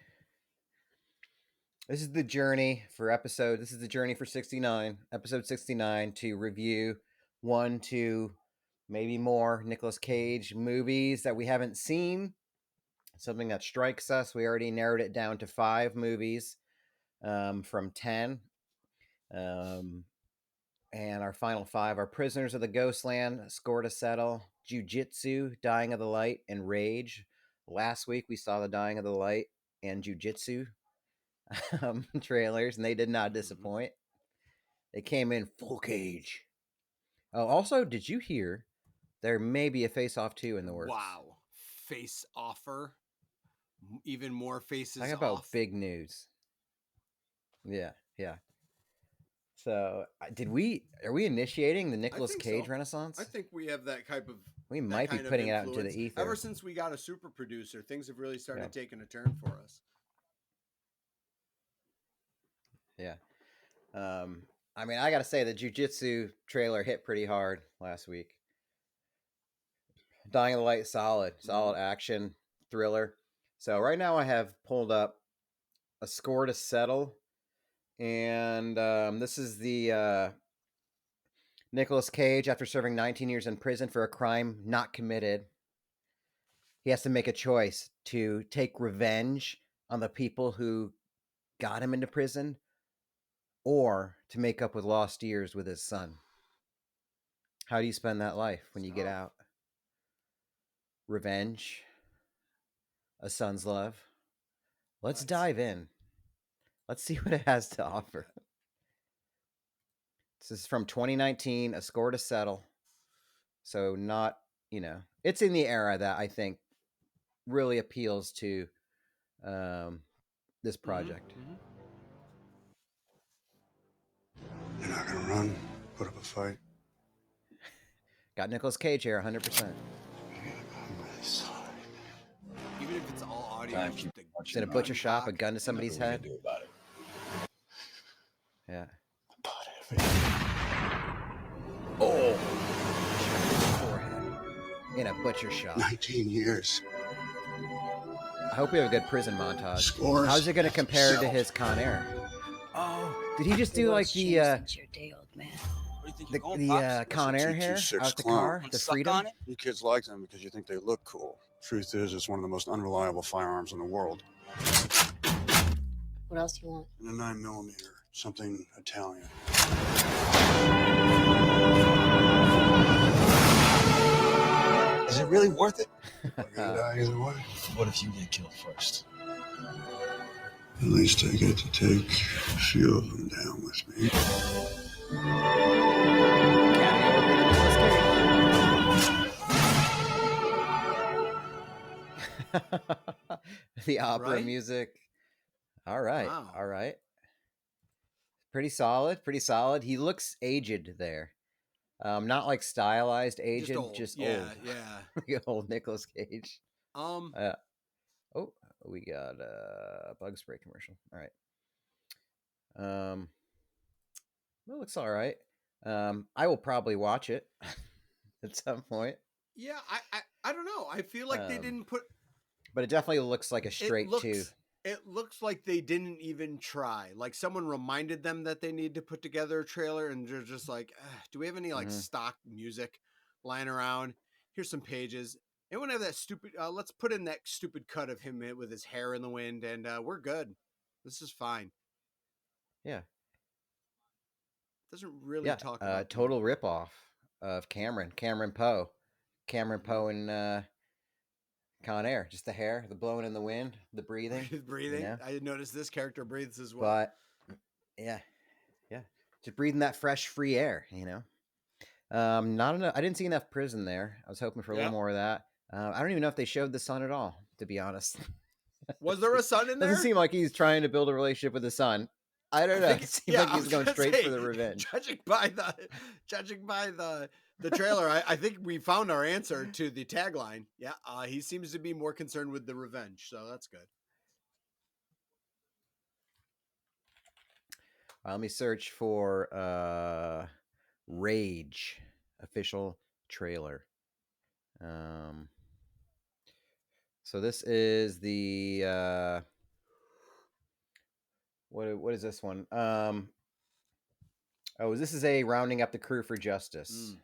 journey for episode. This is the journey for 69, episode 69, to review 1, 2, maybe more Nicolas Cage movies that we haven't seen. Something that strikes us. We already narrowed it down to 5 movies from 10. And our final 5 are Prisoners of the Ghostland, Score to Settle, Jiu-Jitsu, Dying of the Light, and Rage. Last week we saw the Dying of the Light and Jiu-Jitsu trailers, and they did not disappoint. They came in full cage. Oh, also, did you hear there may be a Face-Off 2 in the works? Wow. Face-Offer. Even more faces Talk about big news. Yeah. So, are we initiating the Nicolas Cage renaissance? I think we have that type of. We might be putting it out into the ether. Ever since we got a super producer, things have really started taking a turn for us. Yeah. I mean, I got to say the Jiu-Jitsu trailer hit pretty hard last week. Dying of the Light, solid action thriller. So right now I have pulled up A Score to Settle. And this is the Nicolas Cage, after serving 19 years in prison for a crime not committed. He has to make a choice to take revenge on the people who got him into prison, or to make up with lost years with his son. How do you spend that life when you get out? Revenge, a son's love. Let's dive in. Let's see what it has to offer. This is from 2019, A Score to Settle. So not, it's in the era that I think really appeals to this project. You're not going to run, put up a fight. Got Nicolas Cage here, 100%. I'm really sorry. Even if it's all audio, It's in a butcher shop, a gun to somebody's head. Do about it. Yeah. I bought everything. Oh! In a butcher shop. 19 years. I hope we have a good prison montage. Scores. How's it going to compare to his Con Air? Oh, did he just do like the Con Air hair out the car? The Freedom? You kids like them because you think they look cool. Truth is, it's one of the most unreliable firearms in the world. What else do you want? And a 9mm, something Italian. Is it really worth it? Either way. What if you get killed first? At least I get to take a few of them down with me. The opera Right? music. All right. Wow. All right. Pretty solid. Pretty solid. He looks aged there. Not like stylized aged, just yeah, old. yeah. Like old Nicolas Cage. Oh, we got a bug spray commercial. All right. It looks all right. I will probably watch it at some point. Yeah, I don't know. I feel like they didn't put. But it definitely looks like a straight two. It looks like they didn't even try. Like someone reminded them that they need to put together a trailer, and they're just like, "Do we have any like stock music lying around? Here's some pages. Anyone have that stupid? Let's put in that stupid cut of him with his hair in the wind, and we're good. This is fine." Yeah. Doesn't really talk about total ripoff of Cameron Poe and Con Air. Just the hair, the blowing in the wind, the breathing. breathing. You know? I noticed this character breathes as well. But yeah, just breathing that fresh, free air. You know, not enough. I didn't see enough prison there. I was hoping for a little more of that. I don't even know if they showed the son at all, to be honest. Was there a son in there? Doesn't seem like he's trying to build a relationship with his son. I don't know. It seems like he's going straight for the revenge. Judging by the trailer, I think we found our answer to the tagline. Yeah, he seems to be more concerned with the revenge, so that's good. Let me search for Rage official trailer. So this is the what is this one? This is a Rounding Up the Crew for Justice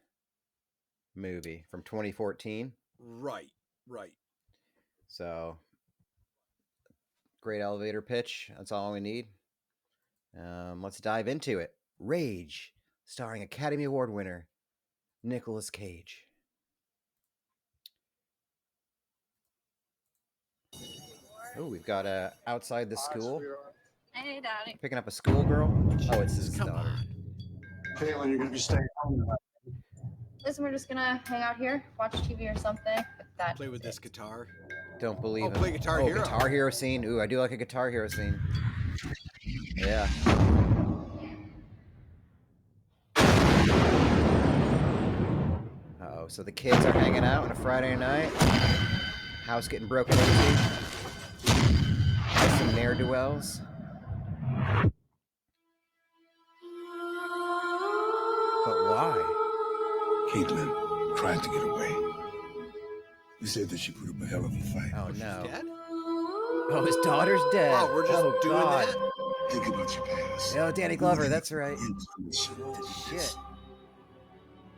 movie from 2014. Right. So great elevator pitch. That's all we need. Let's dive into it. Rage, starring Academy Award winner Nicolas Cage. Oh, we've got outside the school. Hey, Daddy. Picking up a schoolgirl. Oh, it's his daughter. Caitlin, you're gonna be staying home tonight. Listen, we're just gonna hang out here, watch TV or something. But Play with this guitar. Don't believe it. Play Guitar Hero. Guitar Hero scene. Ooh, I do like a Guitar Hero scene. Yeah. Uh-oh, so the kids are hanging out on a Friday night. House getting broken into. Some ne'er-do-wells. But why? Caitlin tried to get away. You said that she put up a hell of a fight. Oh, no. Dead? Oh, his daughter's dead. Wow, we're just doing God. that? Think about your past. Oh, Danny Glover, that's right. Shit. Shit.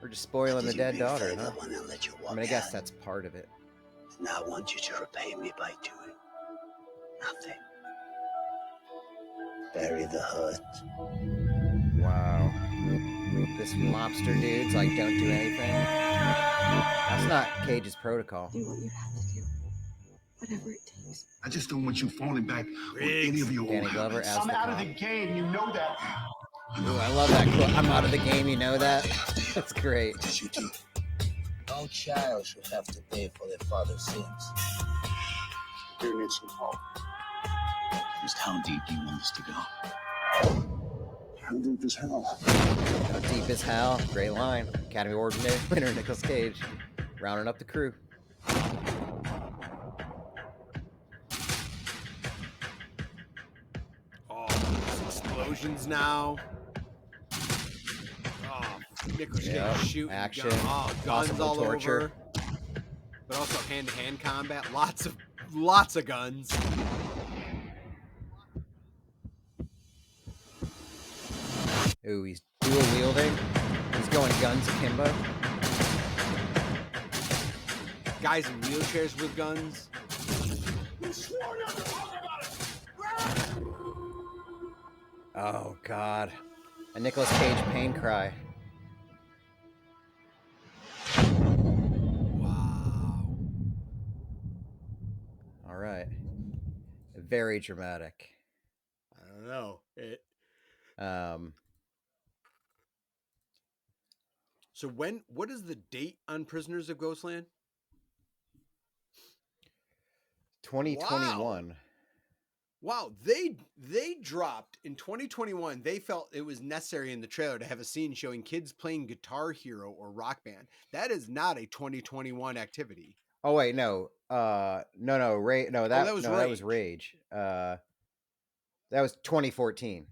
We're just spoiling the dead daughter, huh? Let you walk I mean, I guess out. that's part of it. And I want you to repay me by doing nothing. Bury the hurt. Wow. This lobster dude's like, don't do anything. That's not Cage's protocol. Do what you have to do. Whatever it takes. I just don't want you falling back on any of your Danny old Glover habits. as the I'm out of cop. the game, you know that. Ooh, I love that quote. I'm out of the game, you know that? That's great. Yes, you do. No child should have to pay for their father's sins. You need some help. Just how deep do you want this to go? How deep is hell? How deep is hell? Great line. Academy Award winner Nicolas Cage. Rounding up the crew. Oh, there's explosions now. Oh, Nicolas Yep, Cage shooting. action, guns possible all torture. over. But also hand-to-hand combat. Lots of guns. Ooh, he's dual wielding. He's going guns akimbo. Guys in wheelchairs with guns. Oh, God. A Nicolas Cage pain cry. Wow. right. Very dramatic. I don't know. So what is the date on Prisoners of Ghostland? 2021. Wow, they dropped in 2021. They felt it was necessary in the trailer to have a scene showing kids playing Guitar Hero or Rock Band. That is not a 2021 activity. Oh wait, no. No, that was Rage. That was 2014.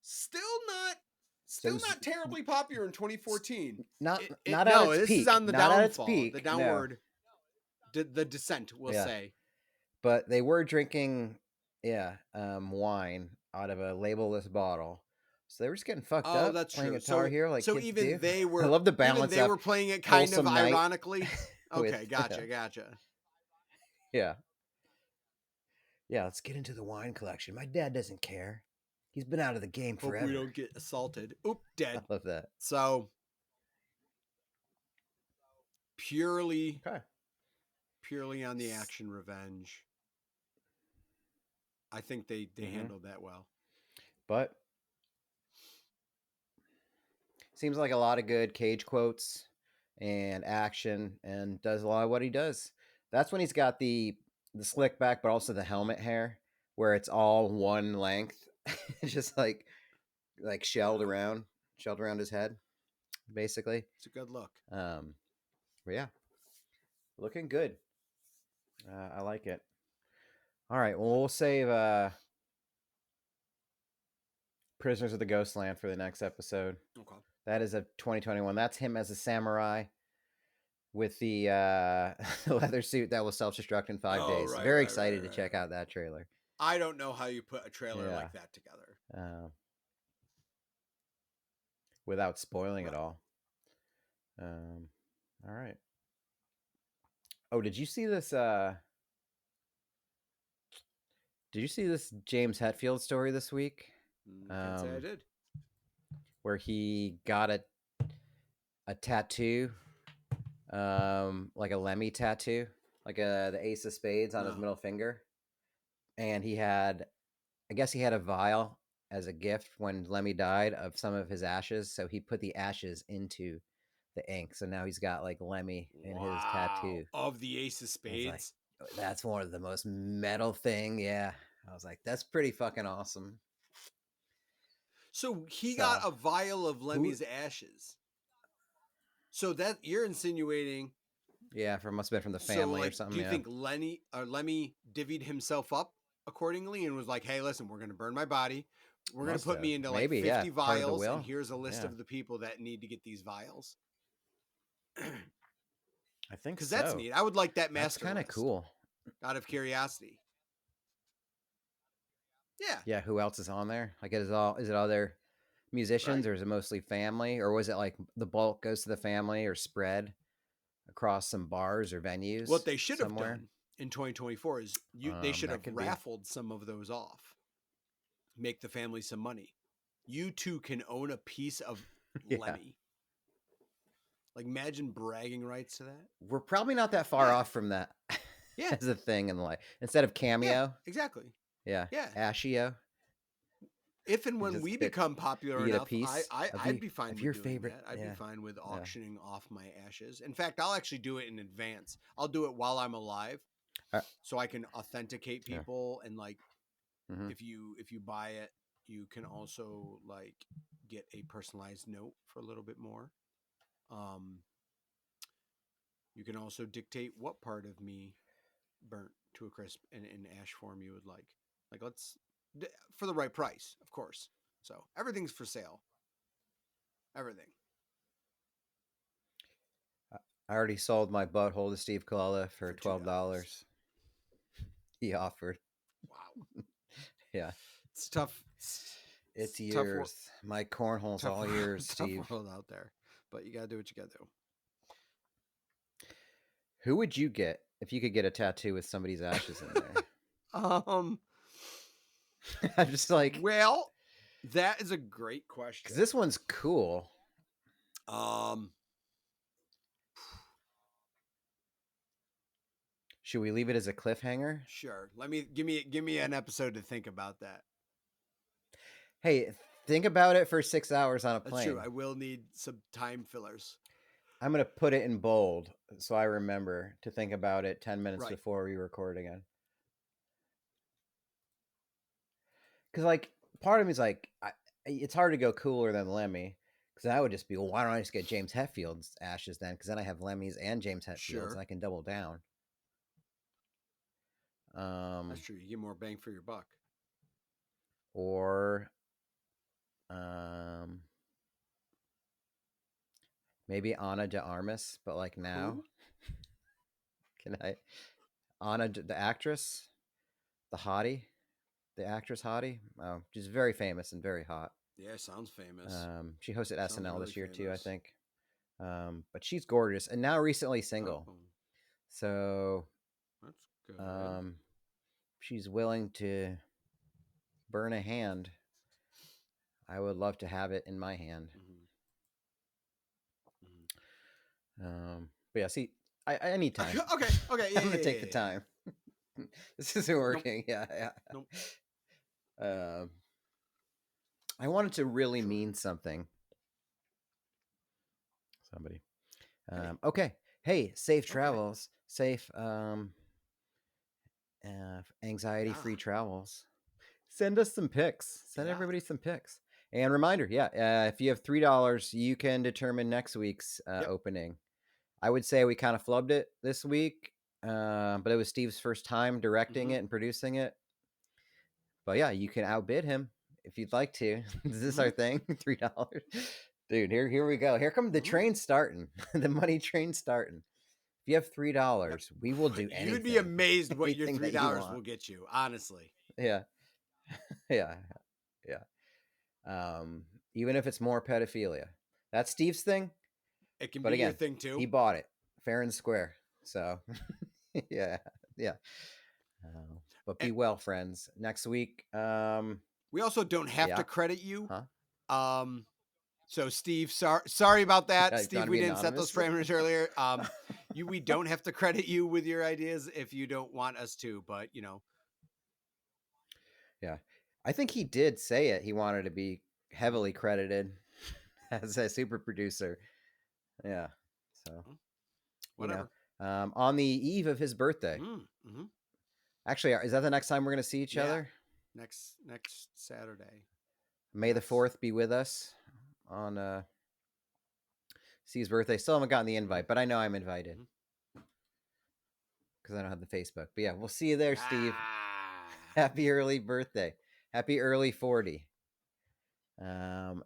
Still not terribly popular in 2014. Not This peak. is on the not downfall, peak, the downward, the descent, we'll say. But they were drinking, wine out of a labelless bottle. So they were just getting fucked up. Oh, that's playing true. Guitar Hero, like so kids even do. they were. I love the balance. Even they were playing it kind of ironically. Okay, gotcha. Yeah. Yeah, let's get into the wine collection. My dad doesn't care. He's been out of the game forever. Hope we don't get assaulted. Oop, dead. I love that. So purely on the action revenge. I think they handled that well. But seems like a lot of good Cage quotes and action, and does a lot of what he does. That's when he's got the slick back, but also the helmet hair, where it's all one length, just like shelled around his head, basically. It's a good look. But yeah, looking good. I like it. All right, well, we'll save Prisoners of the Ghostland for the next episode. Okay. That is a 2021. That's him as a samurai with the leather suit that will self-destruct in 5 days. Right, Very excited to check out that trailer. I don't know how you put a trailer like that together. Without spoiling it all. All right. Oh, did you see this? Did you see this James Hetfield story this week? Can't say I did. Where he got a tattoo, like a Lemmy tattoo, like the Ace of Spades on his middle finger, and I guess he had a vial as a gift when Lemmy died of some of his ashes, so he put the ashes into the ink. So now he's got like Lemmy in his tattoo of the Ace of Spades. That's one of the most metal thing. Yeah, I was like, that's pretty fucking awesome. So he got a vial of Lemmy's ashes. So that you're insinuating? Yeah, must have been from the family or something. Do you think Lemmy divvied himself up accordingly and was like, "Hey, listen, we're going to burn my body. We're going to put me into like 50 vials, and here's a list of the people that need to get these vials." I think because that's neat. I would like that master. That's kind of cool. Out of curiosity. Yeah. Yeah. Who else is on there? Like, is it all their musicians, or is it mostly family, or was it like the bulk goes to the family, or spread across some bars or venues? What they should have done in 2024 is they should have raffled some of those off. Make the family some money. You too can own a piece of Lemmy. Like, imagine bragging rights to that. We're probably not that far off from that. Yeah. As a thing in life. Instead of Cameo. Yeah, exactly. Yeah. Yeah. Ashio. If and when we become popular enough, I'd be fine with your doing favorite. That. I'd be fine with auctioning off my ashes. In fact, I'll actually do it in advance. I'll do it while I'm alive, so I can authenticate people. And like, if you buy it, you can also like get a personalized note for a little bit more. You can also dictate what part of me burnt to a crisp and in ash form you would like. Like, let's, for the right price, of course. So everything's for sale. Everything. I already sold my butthole to Steve Colella for $12. He offered. Wow. Yeah. It's tough. It's yours. My cornhole's all yours, Steve. Tough world out there. But you got to do what you got to do. Who would you get if you could get a tattoo with somebody's ashes in there? I'm just like, well, that is a great question. Because this one's cool. Should we leave it as a cliffhanger? Sure. Give me an episode to think about that. Hey, think about it for 6 hours on a That's plane. true. I will need some time fillers. I'm going to put it in bold so I remember to think about it 10 minutes Right. before we record again. Because, like, part of me is like, it's hard to go cooler than Lemmy. Because I would just be, well, why don't I just get James Hetfield's ashes then? Because then I have Lemmy's and James Hetfield's, Sure. and I can double down. That's true. You get more bang for your buck. Or maybe Ana de Armas, but like now. Who? Can I? Ana, the actress, the hottie, the actress hottie. Oh, she's very famous and very hot. Yeah, sounds famous. She hosted Sounds SNL really this year too, I famous. think. But she's gorgeous and now recently single. Oh, So that's good. she's willing to burn a hand. I would love to have it in my hand. But yeah, see, I need time. Okay. Yeah, I'm gonna take the time. This isn't working. Nope. Yeah. Nope. I want it to really mean something. Somebody. Okay. Hey, safe travels. Safe anxiety-free travels. Send us some pics. Send everybody some pics. And reminder, if you have $3, you can determine next week's opening. I would say we kind of flubbed it this week, but it was Steve's first time directing it and producing it. But yeah, you can outbid him if you'd like to. Is this our thing? $3, dude. Here we go. Here come the train starting. The money train starting. If you have $3, we will do anything. You'd be amazed what your $3 will get you. Honestly. Yeah. Even if it's more pedophilia, that's Steve's thing. It can be your thing too. He bought it fair and square. So yeah. But be well, friends. Next week. We also don't have to credit you. Huh? So Steve, sorry about that. Steve, we didn't set those anonymous. parameters earlier. We don't have to credit you with your ideas if you don't want us to, but you know. Yeah. I think he did say it. He wanted to be heavily credited as a super producer. Yeah. So whatever. On the eve of his birthday. Mm-hmm. Actually, is that the next time we're going to see each other? Next Saturday. May the 4th be with us on Steve's birthday. Still haven't gotten the invite, but I know I'm invited because I don't have the Facebook. But yeah, we'll see you there, Steve. Happy early birthday. Happy early 40. We'll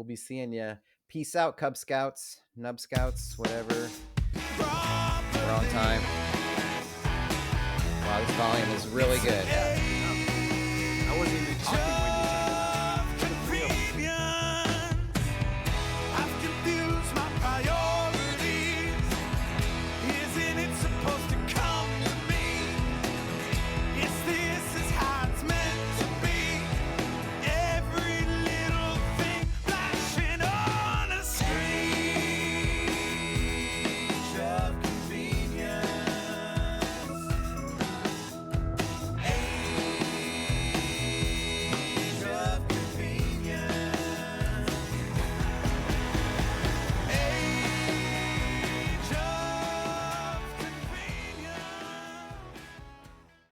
be seeing you. Peace out, Cub Scouts, Nub Scouts, whatever. We're on time. Wow, this volume is really good.